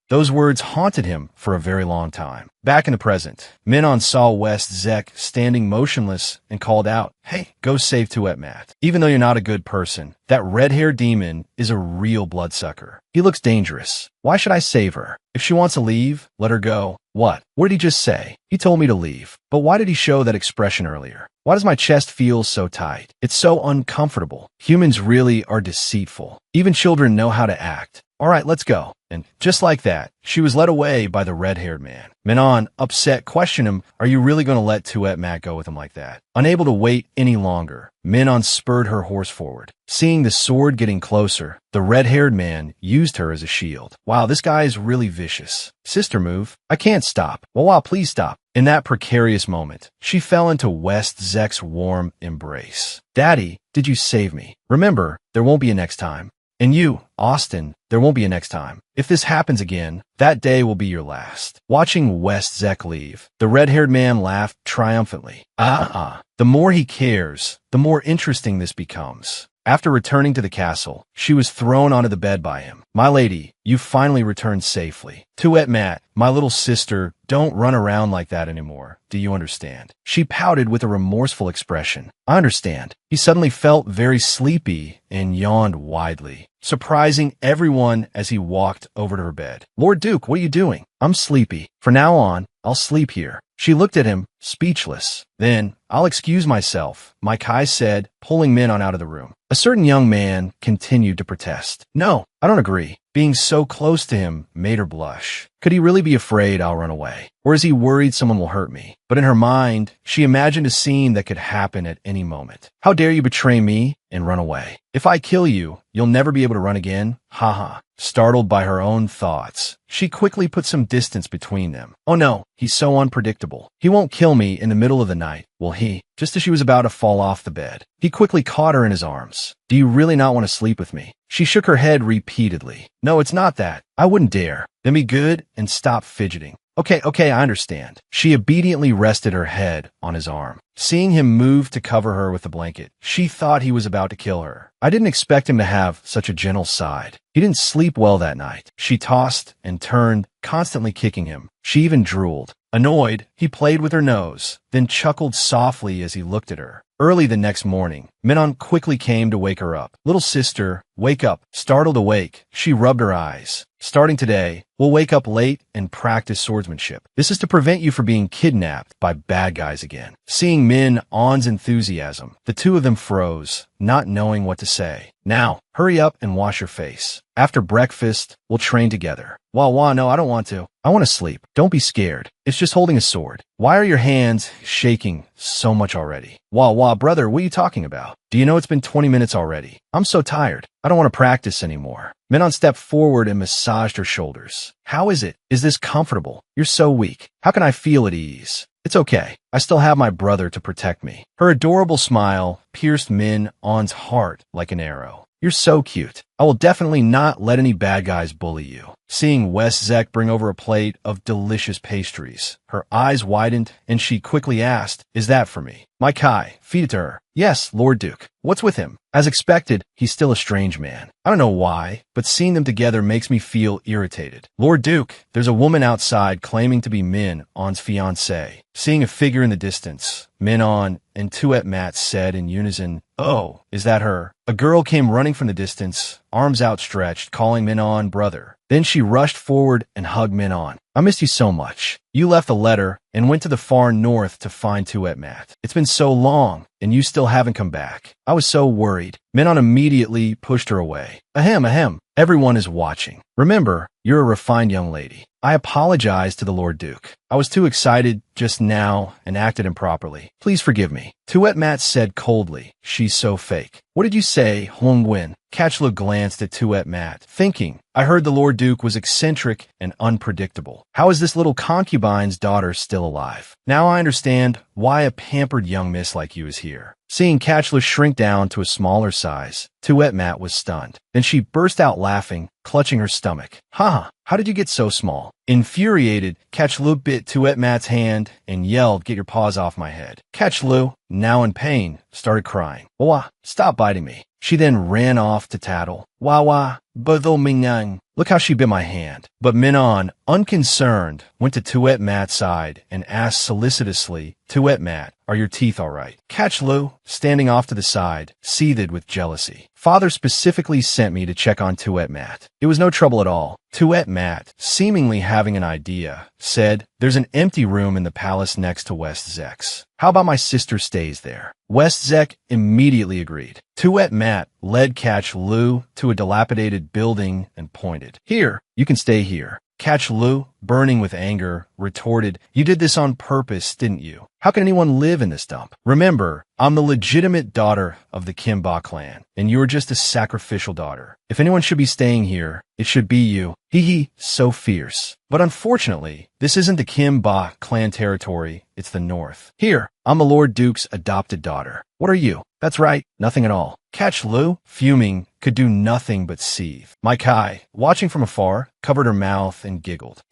Those words haunted him for a very long time. Back in the present, Minon saw West Zek standing motionless and called out, hey, go save Tuet Matt. Even though you're not a good person, that red-haired demon is a real bloodsucker. He looks dangerous. Why should I save her? If she wants to leave, let her go. What? What did he just say? He told me to leave. But why did he show that expression earlier? Why does my chest feel so tight? It's so uncomfortable. Humans really are deceitful. Even children know how to act. All right, let's go. And just like that, she was led away by the red-haired man. Minon, upset, questioned him, are you really going to let Tuet Matt go with him like that? Unable to wait any longer, Minon spurred her horse forward. Seeing the sword getting closer, the red-haired man used her as a shield. Wow, this guy is really vicious. Sister move. I can't stop. Well, please stop. In that precarious moment, she fell into West Zek's warm embrace. Daddy, did you save me? Remember, there won't be a next time. And you, Austin, there won't be a next time. If this happens again, that day will be your last. Watching West Zek leave, the red-haired man laughed triumphantly. The more he cares, the more interesting this becomes. After returning to the castle, she was thrown onto the bed by him. My lady, you finally returned safely. Tuet Mat, my little sister, don't run around like that anymore. Do you understand? She pouted with a remorseful expression. I understand. He suddenly felt very sleepy and yawned widely, surprising everyone as he walked over to her bed. Lord Duke, what are you doing? I'm sleepy. From now on, I'll sleep here. She looked at him, speechless. Then, I'll excuse myself, my Kai said, pulling Minon out of the room. A certain young man continued to protest. No, I don't agree. Being so close to him made her blush. Could he really be afraid I'll run away? Or is he worried someone will hurt me? But in her mind, she imagined a scene that could happen at any moment. How dare you betray me and run away? If I kill you, you'll never be able to run again? Haha. Startled by her own thoughts, she quickly put some distance between them. Oh no, he's so unpredictable. He won't kill me in the middle of the night, will he? Just as she was about to fall off the bed, he quickly caught her in his arms. Do you really not want to sleep with me? She shook her head repeatedly. No, it's not that. I wouldn't dare. Then be good and stop fidgeting. Okay, I understand. She obediently rested her head on his arm. Seeing him move to cover her with the blanket, she thought he was about to kill her. I didn't expect him to have such a gentle side. He didn't sleep well that night. She tossed and turned, constantly kicking him. She even drooled. Annoyed, he played with her nose, then chuckled softly as he looked at her. Early the next morning, Minon quickly came to wake her up. Little sister, wake up. Startled awake, she rubbed her eyes. Starting today, we'll wake up late and practice swordsmanship. This is to prevent you from being kidnapped by bad guys again. Seeing Min On's enthusiasm, the two of them froze, not knowing what to say. Now, hurry up and wash your face. After breakfast, we'll train together. Wah, no, I don't want to. I want to sleep. Don't be scared. It's just holding a sword. Why are your hands shaking so much already? Wah, brother, what are you talking about? Do you know it's been 20 minutes already? I'm so tired. I don't want to practice anymore. Minon stepped forward and massaged her shoulders. How is it? Is this comfortable? You're so weak. How can I feel at ease? It's okay. I still have my brother to protect me. Her adorable smile pierced Min On's heart like an arrow. You're so cute. I will definitely not let any bad guys bully you. Seeing West Zek bring over a plate of delicious pastries, her eyes widened and she quickly asked, is that for me? My Kai, feed it to her. Yes, Lord Duke. What's with him? As expected, he's still a strange man. I don't know why, but seeing them together makes me feel irritated. Lord Duke, there's a woman outside claiming to be Min On's fiancée. Seeing a figure in the distance, Min On and Tuet Mat said in unison, oh, is that her? A girl came running from the distance, arms outstretched, calling Min On brother. Then she rushed forward and hugged Min On. I missed you so much. You left a letter and went to the far north to find Tuet Mat. It's been so long, and you still haven't come back. I was so worried. Minon immediately pushed her away. Ahem. Everyone is watching. Remember, you're a refined young lady. I apologize to the Lord Duke. I was too excited just now and acted improperly. Please forgive me. Tuet Mat said coldly. She's so fake. What did you say, Hong Nguyen? Catchlu glanced at Tuet Mat, thinking, I heard the Lord Duke was eccentric and unpredictable. How is this little concubine's daughter still alive? Now I understand why a pampered young miss like you is here. Seeing Catchlu shrink down to a smaller size, Tuet Mat was stunned. Then she burst out laughing, clutching her stomach. Haha, how did you get so small? Infuriated, Catchlu bit Tuet Mat's hand and yelled, get your paws off my head. Catchlu, now in pain, started crying. Wah, stop biting me. She then ran off to tattle. Wah, Bodol Minang. Look how she bit my hand. But Minon, unconcerned, went to Tuet Mat's side and asked solicitously, Tuet Mat, are your teeth all right? Catchlu, standing off to the side, seethed with jealousy. Father specifically sent me to check on Tuet Mat. It was no trouble at all. Tuet Mat, seemingly having an idea, said, there's an empty room in the palace next to West Zek's. How about my sister stays there? West Zek immediately agreed. Tuet Mat led Catchlu to a dilapidated building and pointed. Here, you can stay here. Catch Lu, burning with anger, retorted, "You did this on purpose, didn't you? How can anyone live in this dump? Remember, I'm the legitimate daughter of the Kim Ba clan, and you're just a sacrificial daughter. If anyone should be staying here, it should be you." Hee, so fierce. But unfortunately, this isn't the Kim Ba clan territory, it's the North. Here, I'm the Lord Duke's adopted daughter. What are you? That's right, nothing at all. Catch Lu, fuming, could do nothing but seethe. Mai Kai, watching from afar, covered her mouth and giggled.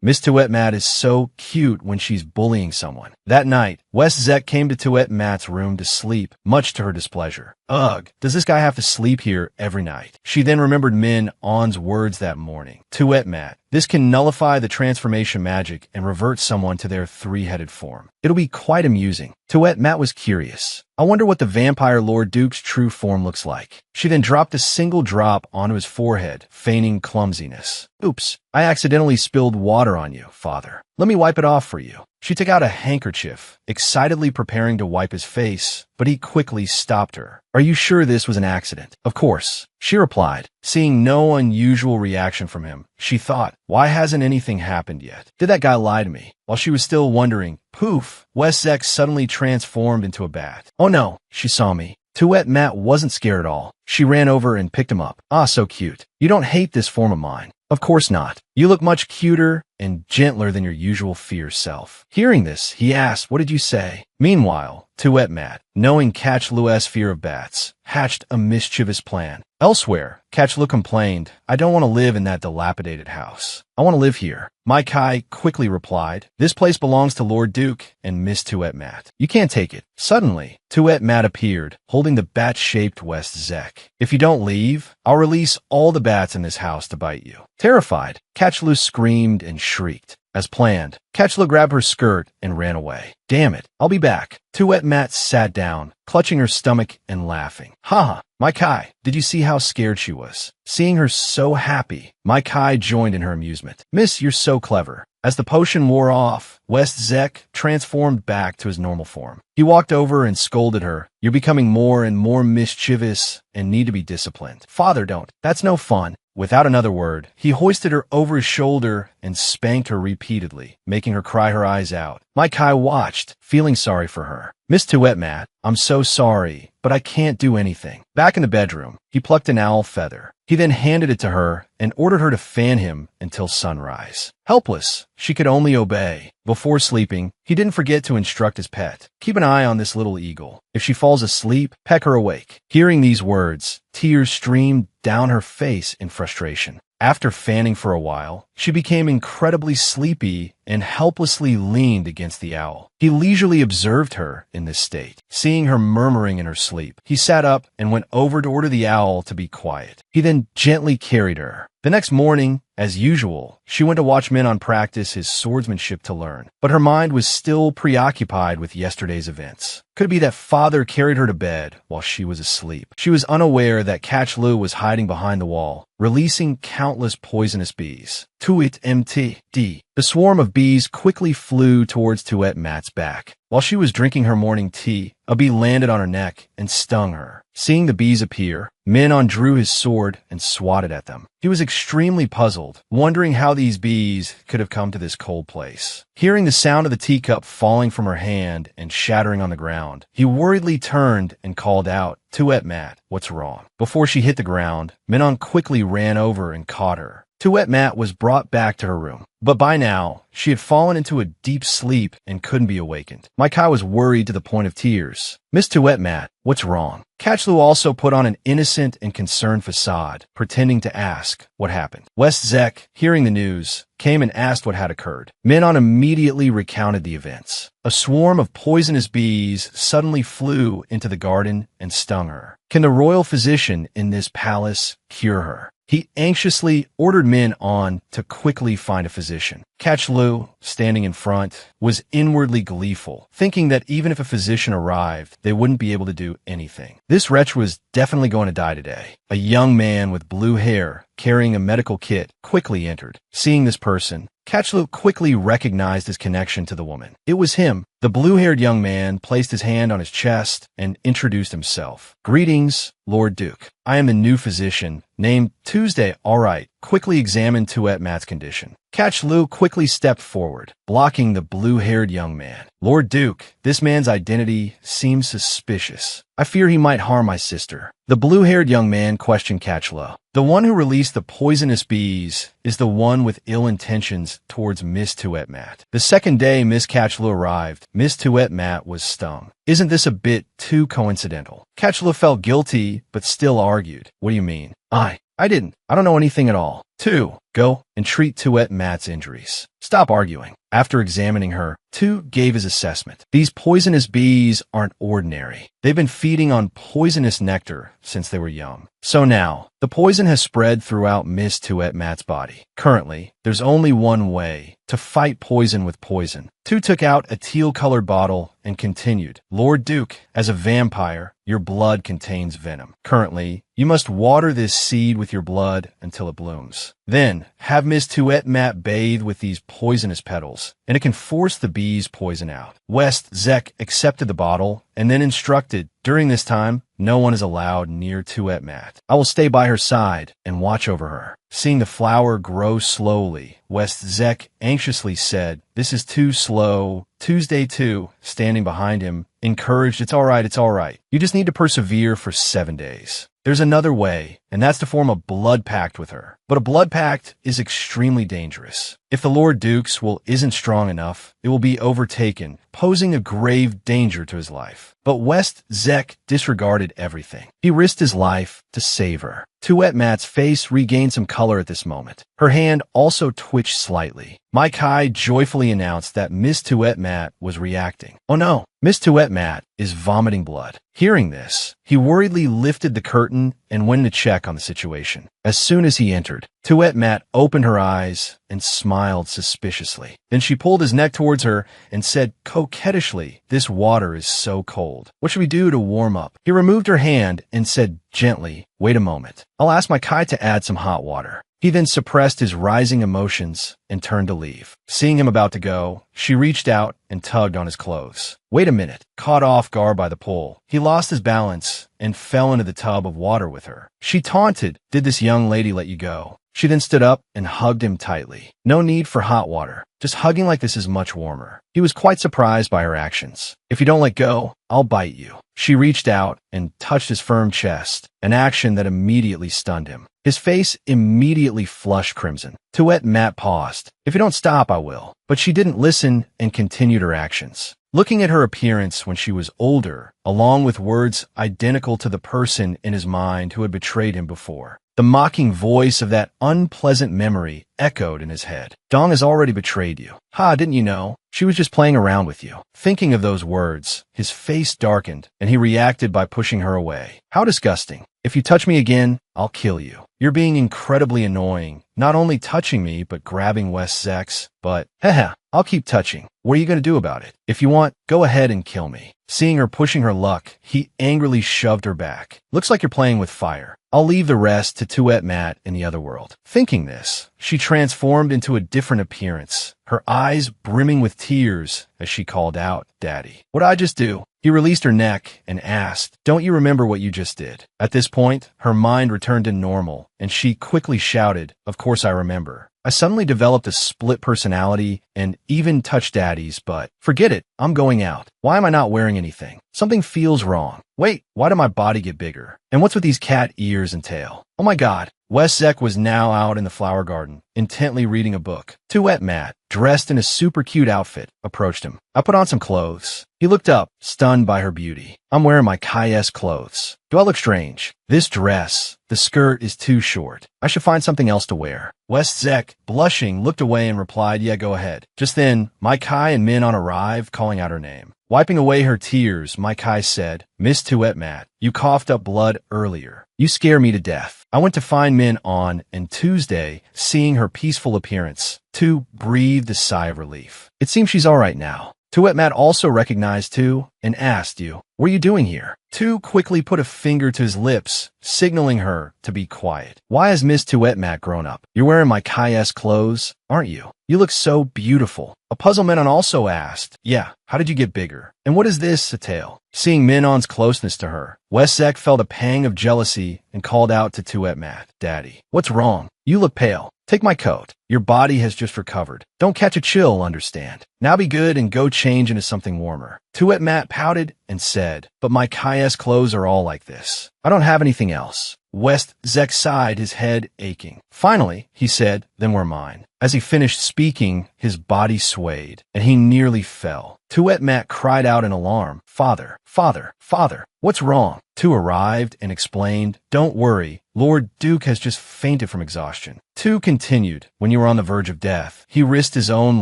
Miss Tuet Mat is so cute when she's bullying someone. That night, West Zek came to Tuet Mat's room to sleep, much to her displeasure. Ugh, does this guy have to sleep here every night? She then remembered Min On's words that morning. Tuet Mat, this can nullify the transformation magic and revert someone to their three-headed form. It'll be quite amusing. Tuet Mat was curious. I wonder what the vampire Lord Duke's true form looks like. She then dropped a single drop onto his forehead, feigning clumsiness. Oops, I accidentally spilled water on you, father. Let me wipe it off for you. She took out a handkerchief, excitedly preparing to wipe his face, but he quickly stopped her. Are you sure this was an accident? Of course, she replied. Seeing no unusual reaction from him, she thought, why hasn't anything happened yet? Did that guy lie to me? While she was still wondering, poof, West Zek suddenly transformed into a bat. Oh no, she saw me. Tuet Mat wasn't scared at all. She ran over and picked him up. Ah, so cute. You don't hate this form of mine. Of course not. You look much cuter and gentler than your usual fierce self. Hearing this, he asked, what did you say? Meanwhile, Tuet Mat, knowing Catch Lu's fear of bats, hatched a mischievous plan. Elsewhere, Catch Lu complained, I don't want to live in that dilapidated house. I want to live here. Mai Kai quickly replied, this place belongs to Lord Duke and Miss Tuet Mat. You can't take it. Suddenly, Tuet Mat appeared, holding the bat-shaped West Zek. If you don't leave, I'll release all the bats in this house to bite you. Terrified, Catch Lu screamed and shrieked. As planned, Catch Lu grabbed her skirt and ran away. Damn it, I'll be back. Tuet Mat sat down, clutching her stomach and laughing. Ha! Mai Kai, did you see how scared she was? Seeing her so happy, Mai Kai joined in her amusement. Miss, you're so clever. As the potion wore off, West Zek transformed back to his normal form. He walked over and scolded her. You're becoming more and more mischievous and need to be disciplined. Father, don't. That's no fun. Without another word, he hoisted her over his shoulder and spanked her repeatedly, making her cry her eyes out. Mai Kai watched, feeling sorry for her. Miss Tuet Mat, I'm so sorry, but I can't do anything. Back in the bedroom, he plucked an owl feather. He then handed it to her and ordered her to fan him until sunrise. Helpless, she could only obey. Before sleeping, he didn't forget to instruct his pet. Keep an eye on this little eagle. If she falls asleep, peck her awake. Hearing these words, tears streamed down her face in frustration. After fanning for a while, she became incredibly sleepy and helplessly leaned against the owl. He leisurely observed her in this state. Seeing her murmuring in her sleep, he sat up and went over to order the owl to be quiet. He then gently carried her. The next morning, as usual, she went to watch Min On practice his swordsmanship to learn, but her mind was still preoccupied with yesterday's events. Could it be that father carried her to bed while she was asleep? She was unaware that Catch Lu was hiding behind the wall, releasing countless poisonous bees. Tuit MTD. The swarm of bees quickly flew towards Tuet Mat's back. While she was drinking her morning tea, a bee landed on her neck and stung her. Seeing the bees appear, Min On drew his sword and swatted at them. He was extremely puzzled, wondering how these bees could have come to this cold place. Hearing the sound of the teacup falling from her hand and shattering on the ground, he worriedly turned and called out, Tuet Mat, what's wrong? Before she hit the ground, Min On quickly ran over and caught her. Tuet Mat was brought back to her room, but by now, she had fallen into a deep sleep and couldn't be awakened. Mai Kai was worried to the point of tears. Miss Tuet Mat, what's wrong? Catch Lu also put on an innocent and concerned facade, pretending to ask what happened. West Zek, hearing the news, came and asked what had occurred. Min On immediately recounted the events. A swarm of poisonous bees suddenly flew into the garden and stung her. Can the royal physician in this palace cure her? He anxiously ordered Min On to quickly find a physician. Catch Lu, standing in front, was inwardly gleeful, thinking that even if a physician arrived, they wouldn't be able to do anything. This wretch was definitely going to die today. A young man with blue hair, carrying a medical kit, quickly entered. Seeing this person, Catchlu quickly recognized his connection to the woman. It was him. The blue-haired young man placed his hand on his chest and introduced himself. Greetings, Lord Duke. I am a new physician, named Tuesday. All right. Quickly examined Tuet Mat's condition. Catchlu quickly stepped forward, blocking the blue-haired young man. Lord Duke, this man's identity seems suspicious. I fear he might harm my sister. The blue-haired young man questioned Catchlu. The one who released the poisonous bees is the one with ill intentions towards Miss Tuet Mat. The second day Miss Catchlu arrived, Miss Tuet Mat was stung. Isn't this a bit too coincidental? Catchlu felt guilty, but still argued. What do you mean? I didn't. I don't know anything at all. 2. Go and treat Tuet Mat's injuries. Stop arguing. After examining her, Tu gave his assessment. These poisonous bees aren't ordinary. They've been feeding on poisonous nectar since they were young. So now, the poison has spread throughout Miss Tuet Mat's body. Currently, there's only one way to fight poison with poison. Tu took out a teal-colored bottle and continued. Lord Duke, as a vampire, your blood contains venom. Currently, you must water this seed with your blood until it blooms. Then, have Miss Tuet Mat bathe with these poisonous petals, and it can force the bees' poison out. West Zek accepted the bottle and then instructed, during this time, no one is allowed near Tuet Mat. I will stay by her side and watch over her. Seeing the flower grow slowly, West Zek anxiously said, this is too slow. Tuesday 2, standing behind him, encouraged, it's all right. You just need to persevere for 7 days. There's another way, and that's to form a blood pact with her. But a blood pact is extremely dangerous. If the Lord Duke's will isn't strong enough, it will be overtaken, posing a grave danger to his life. But West Zek disregarded everything. He risked his life to save her. Tuet Mat's face regained some color at this moment. Her hand also twitched slightly. Mai Kai joyfully announced that Miss Tuet Mat was reacting. Oh no, Miss Tuet Mat is vomiting blood. Hearing this, he worriedly lifted the curtain and went to check on the situation. As soon as he entered, Tuet Mat opened her eyes and smiled suspiciously. Then she pulled his neck towards her and said coquettishly, this water is so cold. What should we do to warm up? He removed her hand and said gently, wait a moment. I'll ask my Kai to add some hot water. He then suppressed his rising emotions and turned to leave. Seeing him about to go, she reached out and tugged on his clothes. Wait a minute. Caught off guard by the pull, he lost his balance and fell into the tub of water with her. She taunted, did this young lady let you go? She then stood up and hugged him tightly. No need for hot water. Just hugging like this is much warmer. He was quite surprised by her actions. If you don't let go, I'll bite you. She reached out and touched his firm chest, an action that immediately stunned him. His face immediately flushed crimson. Tuet Mat paused. If you don't stop, I will. But she didn't listen and continued her actions. Looking at her appearance when she was older, along with words identical to the person in his mind who had betrayed him before, the mocking voice of that unpleasant memory echoed in his head. Dong has already betrayed you. Ha, didn't you know? She was just playing around with you. Thinking of those words, his face darkened, and he reacted by pushing her away. How disgusting. If you touch me again, I'll kill you. You're being incredibly annoying, not only touching me, but grabbing West Zek's. But, haha, I'll keep touching. What are you going to do about it? If you want, go ahead and kill me. Seeing her pushing her luck, he angrily shoved her back. Looks like you're playing with fire. I'll leave the rest to Tuet Mat in the other world. Thinking this, she transformed into a different appearance, her eyes brimming with tears as she called out, Daddy. What'd I just do? He released her neck and asked, don't you remember what you just did? At this point, her mind returned to normal, and she quickly shouted, of course I remember. I suddenly developed a split personality and even touched Daddy's, but forget it, I'm going out. Why am I not wearing anything? Something feels wrong. Wait, why did my body get bigger? And what's with these cat ears and tail? Oh my God. West Zek was now out in the flower garden, intently reading a book. Tuet Mat, dressed in a super cute outfit, approached him. I put on some clothes. He looked up, stunned by her beauty. I'm wearing my Kai-esque clothes. Do I look strange? This dress, the skirt is too short. I should find something else to wear. West Zek, blushing, looked away and replied, yeah, go ahead. Just then, Mai Kai and Min On arrived, calling out her name. Wiping away her tears, Mai Kai said, Miss Tuet Mat, you coughed up blood earlier. You scare me to death. I went to find Min On, and Tuesday, seeing her peaceful appearance, Tu breathed a sigh of relief. It seems she's all right now. Tuet Mat also recognized Tu and asked you, "What are you doing here?" Tu quickly put a finger to his lips, signaling her to be quiet. "Why has Miss Tuet Mat grown up? You're wearing my Kai-S clothes, aren't you? You look so beautiful." A puzzled Menon also asked, "Yeah, how did you get bigger? And what is this, a tale?" Seeing Menon's closeness to her, Westzek felt a pang of jealousy and called out to Tuet Mat, "Daddy, what's wrong? You look pale. Take my coat. Your body has just recovered. Don't catch a chill, understand? Now be good and go change into something warmer." Tuet Mat pouted and said, "But my Kai-S clothes are all like this. I don't have anything else." Westzek sighed, his head aching. "Finally," he said, "then we're mine." As he finished speaking, his body swayed, and he nearly fell. Tuet Mat cried out in alarm, "Father, father, father, what's wrong?" Tu arrived and explained, "Don't worry, Lord Duke has just fainted from exhaustion." Tu continued, "When you were on the verge of death, he risked his own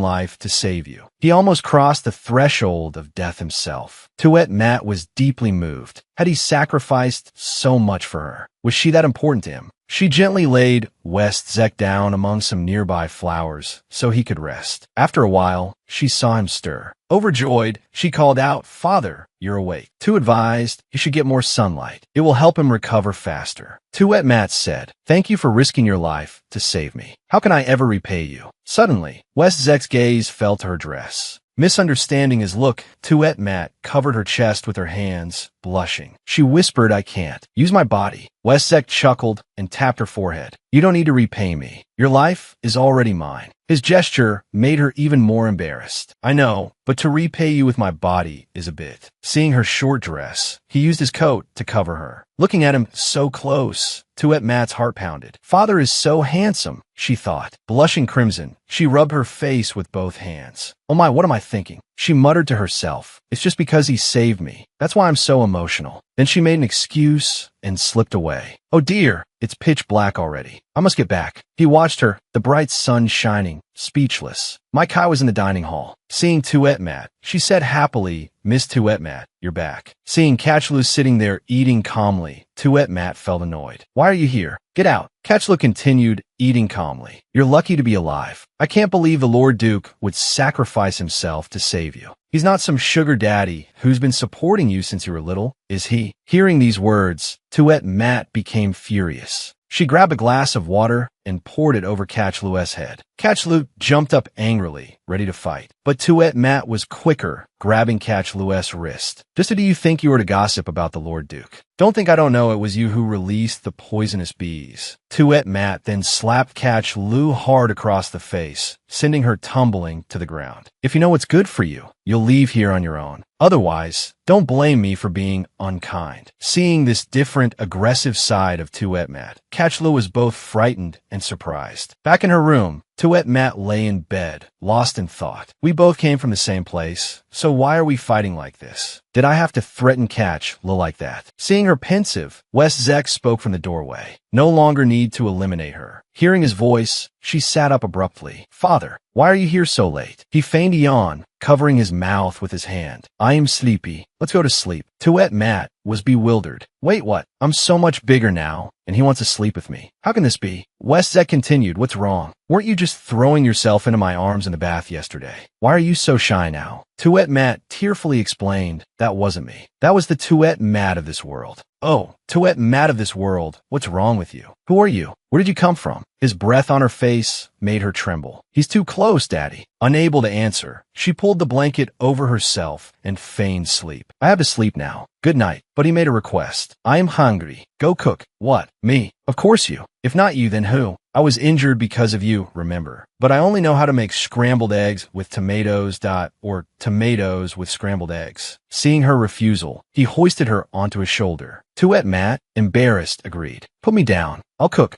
life to save you. He almost crossed the threshold of death himself." Tuet Mat was deeply moved. Had he sacrificed so much for her? Was she that important to him? She gently laid Westzek down among some nearby flowers so he could rest. After a while, she saw him stir. Overjoyed, she called out, "Father, you're awake." Tu advised he should get more sunlight. It will help him recover faster. Tuet Mat said, "Thank you for risking your life to save me. How can I ever repay you?" Suddenly, Westzek's gaze fell to her dress. Misunderstanding his look, Tuet Mat covered her chest with her hands, blushing. She whispered, "I can't. Use my body." Westzek chuckled and tapped her forehead. "You don't need to repay me. Your life is already mine." His gesture made her even more embarrassed. "I know, but to repay you with my body is a bit." Seeing her short dress, he used his coat to cover her. Looking at him so close, Tuet Mat's heart pounded. "Father is so handsome," she thought. Blushing crimson, she rubbed her face with both hands. "Oh my, what am I thinking?" She muttered to herself, "It's just because he saved me. That's why I'm so emotional." Then she made an excuse and slipped away. "Oh dear, it's pitch black already. I must get back." He watched her, the bright sun shining, speechless. Mai Kai was in the dining hall. Seeing Tuet Mat, she said happily, "Miss Tuet Mat, you're back." Seeing Catchlu sitting there eating calmly, Tuet Mat felt annoyed. "Why are you here? Get out." Catchlu continued, eating calmly. "You're lucky to be alive. I can't believe the Lord Duke would sacrifice himself to save you. He's not some sugar daddy who's been supporting you since you were little, is he?" Hearing these words, Tuet Mat became furious. She grabbed a glass of water and poured it over Catchlu's head. Catchlu jumped up angrily, ready to fight. But Tuet Mat was quicker, grabbing Catchlu's wrist. "Just who do you think you were to gossip about the Lord Duke? Don't think I don't know it was you who released the poisonous bees." Tuet Mat then slapped Catchlu hard across the face, sending her tumbling to the ground. "If you know what's good for you, you'll leave here on your own. Otherwise, don't blame me for being unkind." Seeing this different, aggressive side of Tuet Mat, Catchlu was both frightened and surprised. Back in her room, Tuet Mat lay in bed, lost in thought. "We both came from the same place, so why are we fighting like this? Did I have to threaten Catchlu like that?" Seeing her pensive, Westzek spoke from the doorway. No longer need to eliminate her. Hearing his voice, she sat up abruptly. "Father, why are you here so late?" He feigned a yawn, covering his mouth with his hand. "I am sleepy. Let's go to sleep." Tuet Mat was bewildered. "Wait, what? I'm so much bigger now, and he wants to sleep with me. How can this be?" Westzek continued, "What's wrong? Weren't you just throwing yourself into my arms in the bath yesterday? Why are you so shy now?" Tuet Mat tearfully explained, "That wasn't me. That was the Tuet Mat of this world." "Oh, Tuet Mat of this world, what's wrong with you? Who are you? Where did you come from?" His breath on her face made her tremble. "He's too close, Daddy." Unable to answer, she pulled the blanket over herself and feigned sleep. "I have to sleep now. Good night." But he made a request. "I am hungry. Go cook." "What? Me? Of course you. If not you, then who? I was injured because of you, remember. But I only know how to make scrambled eggs with tomatoes or tomatoes with scrambled eggs." Seeing her refusal, he hoisted her onto his shoulder. Tuet Mat, embarrassed, agreed. "Put me down. I'll cook,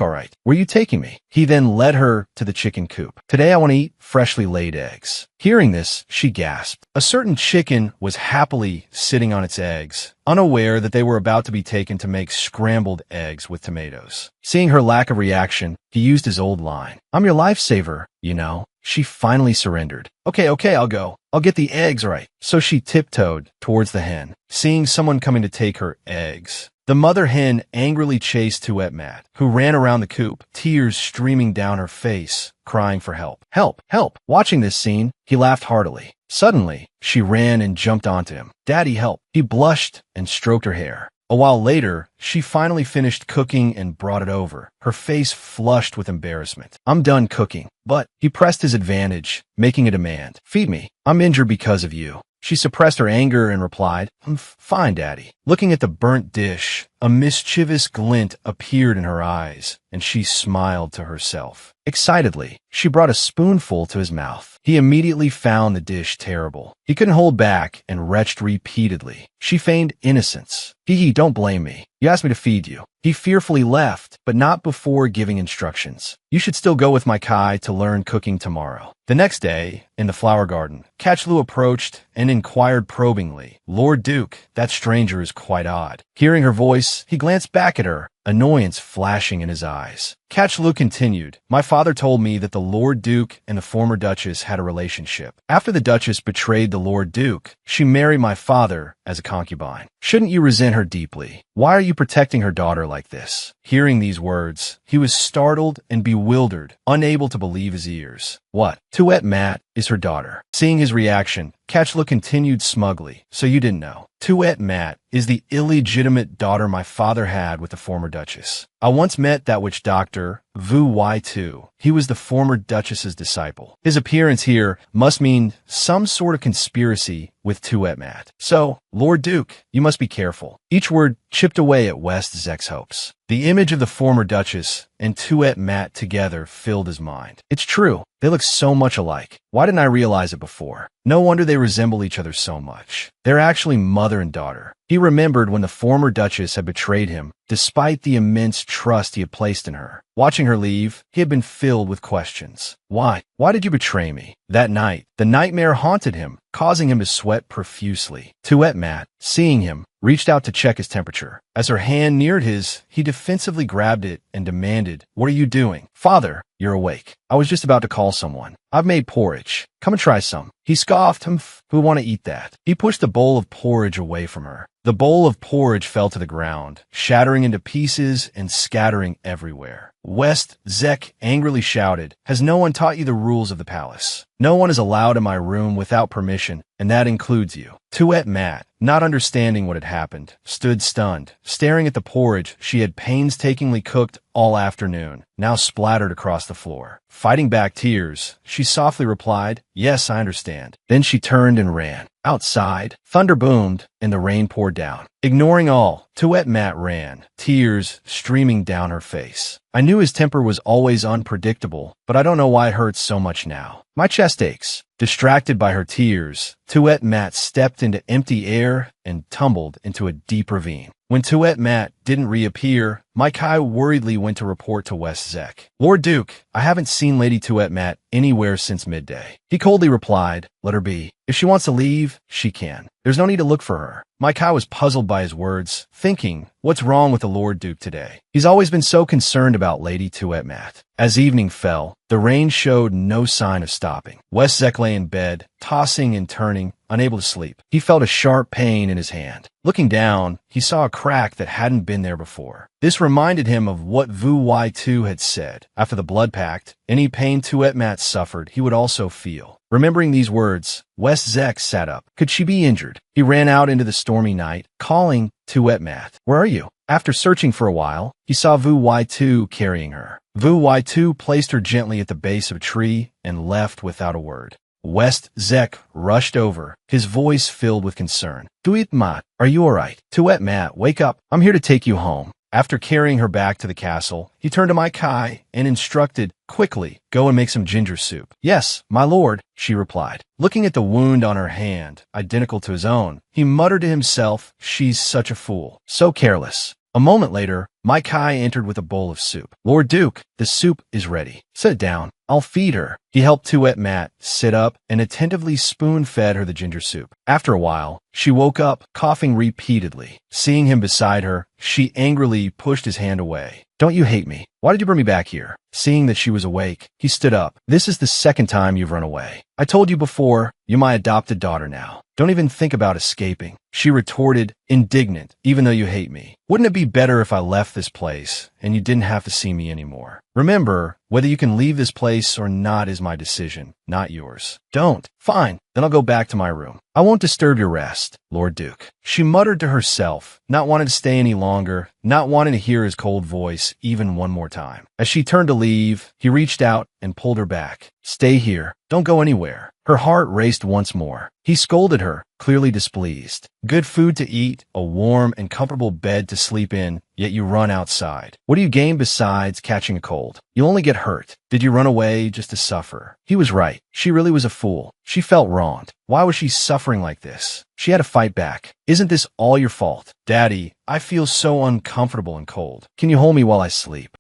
all right. Where are you taking me?" He then led her to the chicken coop. "Today I want to eat freshly laid eggs." Hearing this, she gasped. A certain chicken was happily sitting on its eggs, unaware that they were about to be taken to make scrambled eggs with tomatoes. Seeing her lack of reaction, he used his old line. "I'm your lifesaver, you know." She finally surrendered. Okay, I'll go. I'll get the eggs right." So she tiptoed towards the hen, seeing someone coming to take her eggs. The mother hen angrily chased Tuet Mat, who ran around the coop, tears streaming down her face, crying for help. Help! Help! Watching this scene, he laughed heartily. Suddenly, she ran and jumped onto him. Daddy, help! He blushed and stroked her hair. A while later, she finally finished cooking and brought it over, her face flushed with embarrassment. I'm done cooking. But he pressed his advantage, making a demand. Feed me. I'm injured because of you. She suppressed her anger and replied, I'm fine, Daddy. Looking at the burnt dish, a mischievous glint appeared in her eyes, and she smiled to herself. Excitedly, she brought a spoonful to his mouth. He immediately found the dish terrible. He couldn't hold back and retched repeatedly. She feigned innocence. Hee, don't blame me. You asked me to feed you. He fearfully left, but not before giving instructions. You should still go with my Kai to learn cooking tomorrow. The next day, in the flower garden, Catchlu approached and inquired probingly, Lord Duke, that stranger is quite odd. Hearing her voice, he glanced back at her, annoyance flashing in his eyes. Catchlu continued, My father told me that the Lord Duke and the former Duchess had a relationship. After the Duchess betrayed the Lord Duke, she married my father as a concubine. Shouldn't you resent her deeply? Why are you protecting her daughter like this? Hearing these words, he was startled and bewildered, unable to believe his ears. What? Tuet Mat is her daughter. Seeing his reaction, Catchlu continued smugly, So you didn't know. Tuet Mat is the illegitimate daughter my father had with the former Duchess. I once met that witch doctor, Vu Y2. He was the former Duchess's disciple. His appearance here must mean some sort of conspiracy with Tuet Mat. So, Lord Duke, you must be careful. Each word chipped away at West Zek's hopes. The image of the former Duchess and Tuet Mat together filled his mind. It's true. They look so much alike. Why didn't I realize it before? No wonder they resemble each other so much. They're actually mother and daughter. He remembered when the former Duchess had betrayed him, despite the immense trust he had placed in her. Watching her leave, he had been filled with questions. Why? Why did you betray me? That night, the nightmare haunted him, causing him to sweat profusely. Tuet Mat, seeing him, reached out to check his temperature. As her hand neared his, he defensively grabbed it and demanded, What are you doing? Father, you're awake. I was just about to call someone. I've made porridge. Come and try some. He scoffed, Who want to eat that? He pushed the bowl of porridge away from her. The bowl of porridge fell to the ground, shattering into pieces and scattering everywhere. West Zek angrily shouted, Has no one taught you the rules of the palace? No one is allowed in my room without permission, and that includes you. Tuet Mat, not understanding what had happened, stood stunned, staring at the porridge she had painstakingly cooked all afternoon, now splattered across the floor. Fighting back tears, she softly replied, Yes, I understand. Then she turned and ran. Outside, thunder boomed, and the rain poured down. Ignoring all, Tuet Mat ran, tears streaming down her face. I knew his temper was always unpredictable, but I don't know why it hurts so much now. My chest aches. Distracted by her tears, Tuet Mat stepped into empty air and tumbled into a deep ravine. When Tuet Mat didn't reappear, my Kai worriedly went to report to West Zek. Lord Duke, I haven't seen Lady Tuet Mat anywhere since midday. He coldly replied, Let her be. If she wants to leave, she can. There's no need to look for her. My Kai was puzzled by his words, thinking, What's wrong with the Lord Duke today? He's always been so concerned about Lady Tuet Mat. As evening fell, the rain showed no sign of stopping. West Zek lay in bed, tossing and turning, unable to sleep. He felt a sharp pain in his hand. Looking down, he saw a crack that hadn't been there before. This reminded him of what Vu Y2 had said. After the blood pact, any pain Tuet Mat suffered, he would also feel. Remembering these words, West Zek sat up. Could she be injured? He ran out into the stormy night, calling Tuet Mat. Where are you? After searching for a while, he saw Vu Y2 carrying her. Vu Y2 placed her gently at the base of a tree and left without a word. West Zek rushed over, his voice filled with concern. Tuet Mat, are you all right? Tuet Mat, wake up. I'm here to take you home. After carrying her back to the castle, he turned to my Kai and instructed, Quickly, go and make some ginger soup. Yes, my lord, she replied. Looking at the wound on her hand, identical to his own, he muttered to himself, She's such a fool. So careless. A moment later, my Kai entered with a bowl of soup. Lord Duke, the soup is ready. Sit down. I'll feed her. He helped Tuet Mat sit up and attentively spoon-fed her the ginger soup. After a while, she woke up, coughing repeatedly. Seeing him beside her, she angrily pushed his hand away. Don't you hate me? Why did you bring me back here? Seeing that she was awake, he stood up. This is the second time you've run away. I told you before, you're my adopted daughter now. Don't even think about escaping. She retorted, indignant, even though you hate me. Wouldn't it be better if I left this place and you didn't have to see me anymore? Remember, Whether you can leave this place or not is my decision, not yours. Don't. Fine. Then I'll go back to my room. I won't disturb your rest, Lord Duke. She muttered to herself, not wanting to stay any longer, not wanting to hear his cold voice even one more time. As she turned to leave, he reached out and pulled her back. Stay here. Don't go anywhere. Her heart raced once more. He scolded her, clearly displeased. Good food to eat, a warm and comfortable bed to sleep in, yet you run outside. What do you gain besides catching a cold? You'll only get hurt. Did you run away just to suffer? He was right. She really was a fool. She felt wronged. Why was she suffering like this? She had to fight back. Isn't this all your fault? Daddy, I feel so uncomfortable and cold. Can you hold me while I sleep?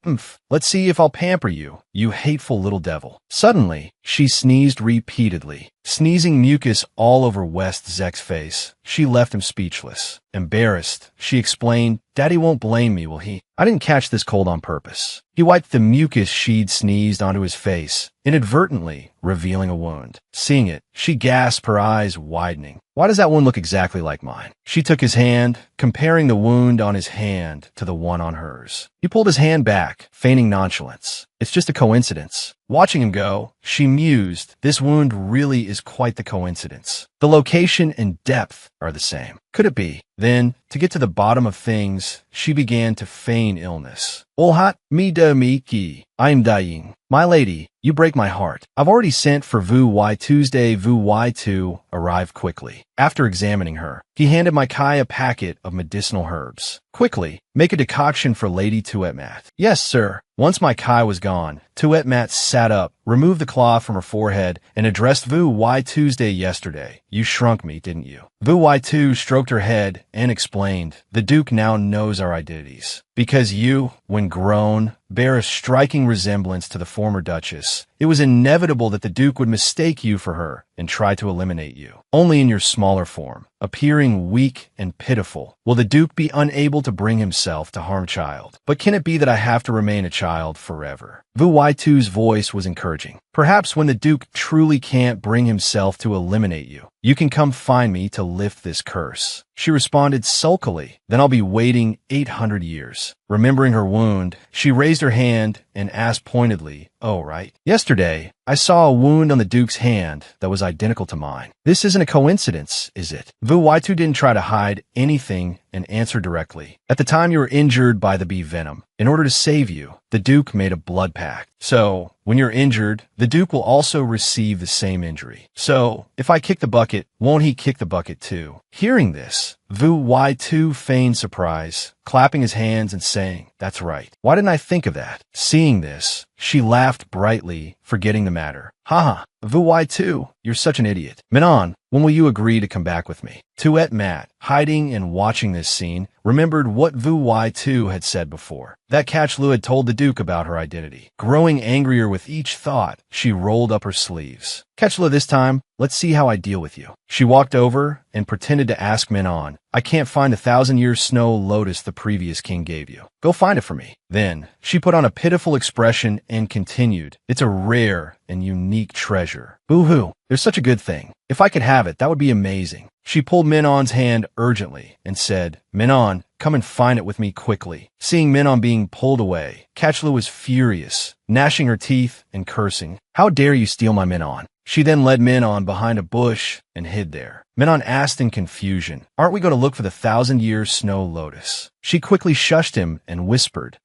Let's see if I'll pamper you, you hateful little devil. Suddenly, she sneezed repeatedly, sneezing mucus all over West Zek's face. She left him speechless. Embarrassed, she explained, Daddy won't blame me, will he? I didn't catch this cold on purpose. He wiped the mucus she'd sneezed onto his face, inadvertently revealing a wound. Seeing it, she gasped, her eyes widening. Why does that one look exactly like mine? She took his hand, comparing the wound on his hand to the one on hers. He pulled his hand back, feigning nonchalance. It's just a coincidence. Watching him go, she mused, this wound really is quite the coincidence. The location and depth are the same. Could it be? Then, to get to the bottom of things, she began to feign illness. Olhat mi de miki. I'm dying. My lady, you break my heart. I've already sent for Vu Y Tuesday. Vu Y2 arrived quickly. After examining her, he handed my Kai a packet of medicinal herbs. Quickly, make a decoction for Lady Tuetmat. Yes, sir. Once my Kai was gone, Tuetmat sat up, removed the cloth from her forehead, and addressed Vu Y Tuesday yesterday. You shrunk me, didn't you? Vu Y2 stroked her head and explained, the Duke now knows our identities. Because you, when grown, bear a striking resemblance to the former Duchess, it was inevitable that the Duke would mistake you for her and try to eliminate you. Only in your smaller form, appearing weak and pitiful, will the Duke be unable to bring himself to harm child. But can it be that I have to remain a child forever? Vu Y2's voice was encouraging. Perhaps when the Duke truly can't bring himself to eliminate you, you can come find me to lift this curse. She responded sulkily, then I'll be waiting 800 years. Remembering her wound, she raised her hand and asked pointedly, oh, right. Yesterday, I saw a wound on the Duke's hand that was identical to mine. This isn't a coincidence, is it? Vu Y2 didn't try to hide anything and answered directly. At the time you were injured by the bee venom. In order to save you, the Duke made a blood pact. So, when you're injured, the Duke will also receive the same injury. So, if I kick the bucket, won't he kick the bucket too? Hearing this, Vu Y2 feigned surprise, clapping his hands and saying, that's right. Why didn't I think of that? Seeing this, she laughed brightly, forgetting the matter. Haha, Vu Y2, you're such an idiot. Menon, when will you agree to come back with me? Tuetmat, hiding and watching this scene, remembered what Vu Y2 had said before. That Catchlu had told the Duke about her identity. Growing angrier with each thought, she rolled up her sleeves. Catchlu, this time, let's see how I deal with you. She walked over and pretended to ask Menon, I can't find 1,000-year snow lotus the previous king gave you. Go find it for me. Then, she put on a pitiful expression and continued, it's a rare and unique treasure. Boo-hoo, there's such a good thing. If I could have it, that would be amazing. She pulled Menon's hand urgently and said, Menon, come and find it with me quickly. Seeing Menon being pulled away, Catchlu was furious, gnashing her teeth and cursing. How dare you steal my Menon? She then led Menon behind a bush and hid there. Menon asked in confusion, aren't we going to look for the 1,000-year snow lotus? She quickly shushed him and whispered,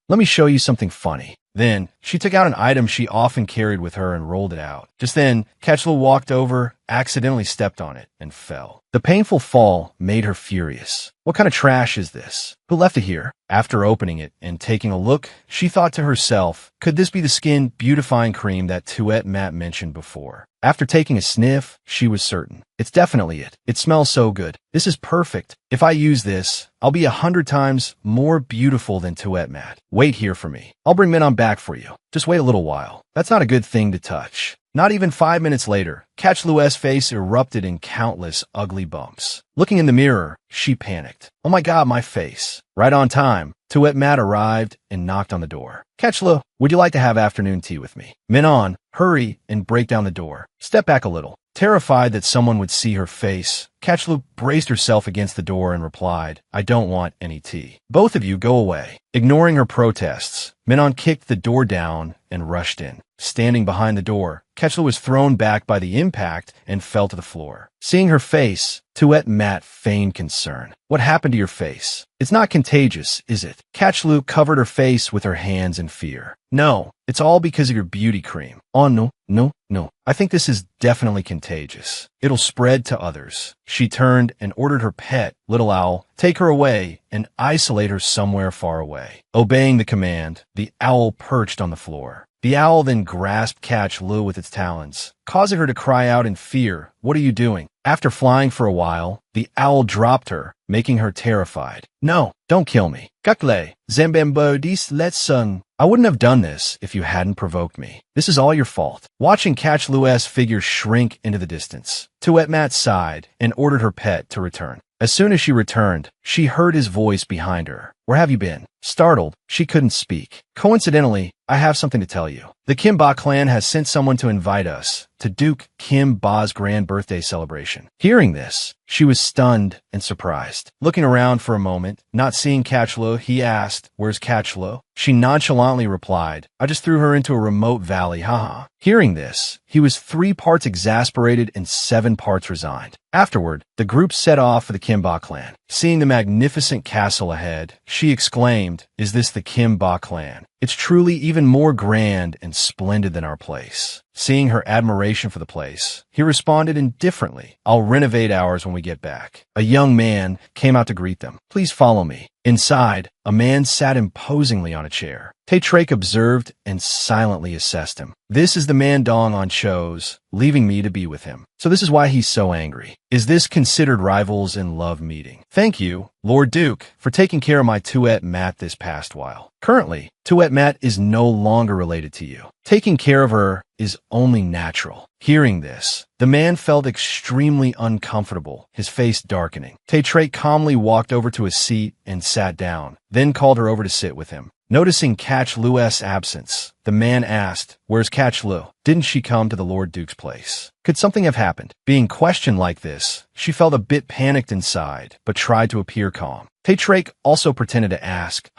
let me show you something funny. Then, she took out an item she often carried with her and rolled it out. Just then, Catchlu walked over, accidentally stepped on it, and fell. The painful fall made her furious. What kind of trash is this? Who left it here? After opening it and taking a look, she thought to herself, could this be the skin beautifying cream that Tuetmat mentioned before? After taking a sniff, she was certain. It's definitely it. It smells so good. This is perfect. If I use this, I'll be 100 times more beautiful than Tuetmat. Wait here for me. I'll bring Menon back for you. Just wait a little while. That's not a good thing to touch. Not even 5 minutes later, Catchlu's face erupted in countless ugly bumps. Looking in the mirror, she panicked. Oh my god, my face. Right on time, Tuetmat arrived and knocked on the door. Catchlu, would you like to have afternoon tea with me? Menon, hurry and break down the door. Step back a little. Terrified that someone would see her face, Catchlu braced herself against the door and replied, I don't want any tea. Both of you go away. Ignoring her protests, Menon kicked the door down and rushed in. Standing behind the door, Ketchler was thrown back by the impact and fell to the floor. Seeing her face, Tuet Matt feigned concern. What happened to your face? It's not contagious, is it? Catchlu covered her face with her hands in fear. No, it's all because of your beauty cream. Oh no, no, no. I think this is definitely contagious. It'll spread to others. She turned and ordered her pet, Little Owl, take her away and isolate her somewhere far away. Obeying the command, the owl perched on the floor. The owl then grasped Catch Lu with its talons, causing her to cry out in fear. What are you doing? After flying for a while, the owl dropped her, making her terrified. No, don't kill me. Gakle, Zembembo dis letsun. I wouldn't have done this if you hadn't provoked me. This is all your fault. Watching Catch Lu's figure shrink into the distance, Tuetmat sighed and ordered her pet to return. As soon as she returned, she heard his voice behind her. Where have you been? Startled, she couldn't speak. Coincidentally, I have something to tell you. The Kim Ba clan has sent someone to invite us to Duke Kim Ba's grand birthday celebration. Hearing this, she was stunned and surprised. Looking around for a moment, not seeing Catchlo, he asked, "Where's Catchlo?" She nonchalantly replied, "I just threw her into a remote valley, haha." Hearing this, he was 3 parts exasperated and 7 parts resigned. Afterward, the group set off for the Kim Ba clan. Seeing the magnificent castle ahead, she exclaimed, "Is this the Kim Ba clan? It's truly even more grand and splendid than our place." Seeing her admiration for the place, he responded indifferently, "I'll renovate ours when we get back." A young man came out to greet them. "Please follow me." Inside, a man sat imposingly on a chair. Taytrake observed and silently assessed him. "This is the man Dong On chose, leaving me to be with him. So this is why he's so angry. Is this considered rivals in love meeting? Thank you, Lord Duke, for taking care of my Tuet Mat this past while. Currently, Tuet Mat is no longer related to you. Taking care of her is only natural." Hearing this, the man felt extremely uncomfortable, his face darkening. Taytrake calmly walked over to his seat and sat down, then called her over to sit with him. Noticing Catch Lu's absence, the man asked, "Where's Catch Lu? Didn't she come to the Lord Duke's place?" Could something have happened? Being questioned like this, she felt a bit panicked inside, but tried to appear calm. Taytrake also pretended to ask,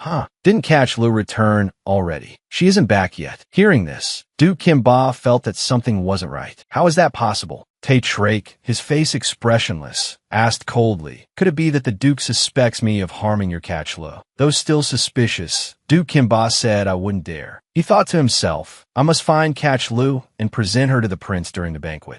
Didn't Catch Lu return already? She isn't back yet." Hearing this, Duke Kim Ba felt that something wasn't right. "How is that possible?" Taytrake, his face expressionless, asked coldly, "Could it be that the Duke suspects me of harming your Catch Lu?" Though still suspicious, Duke Kim Ba said, "I wouldn't dare." He thought to himself, "I must find Catch Lu and present her to the prince during the banquet."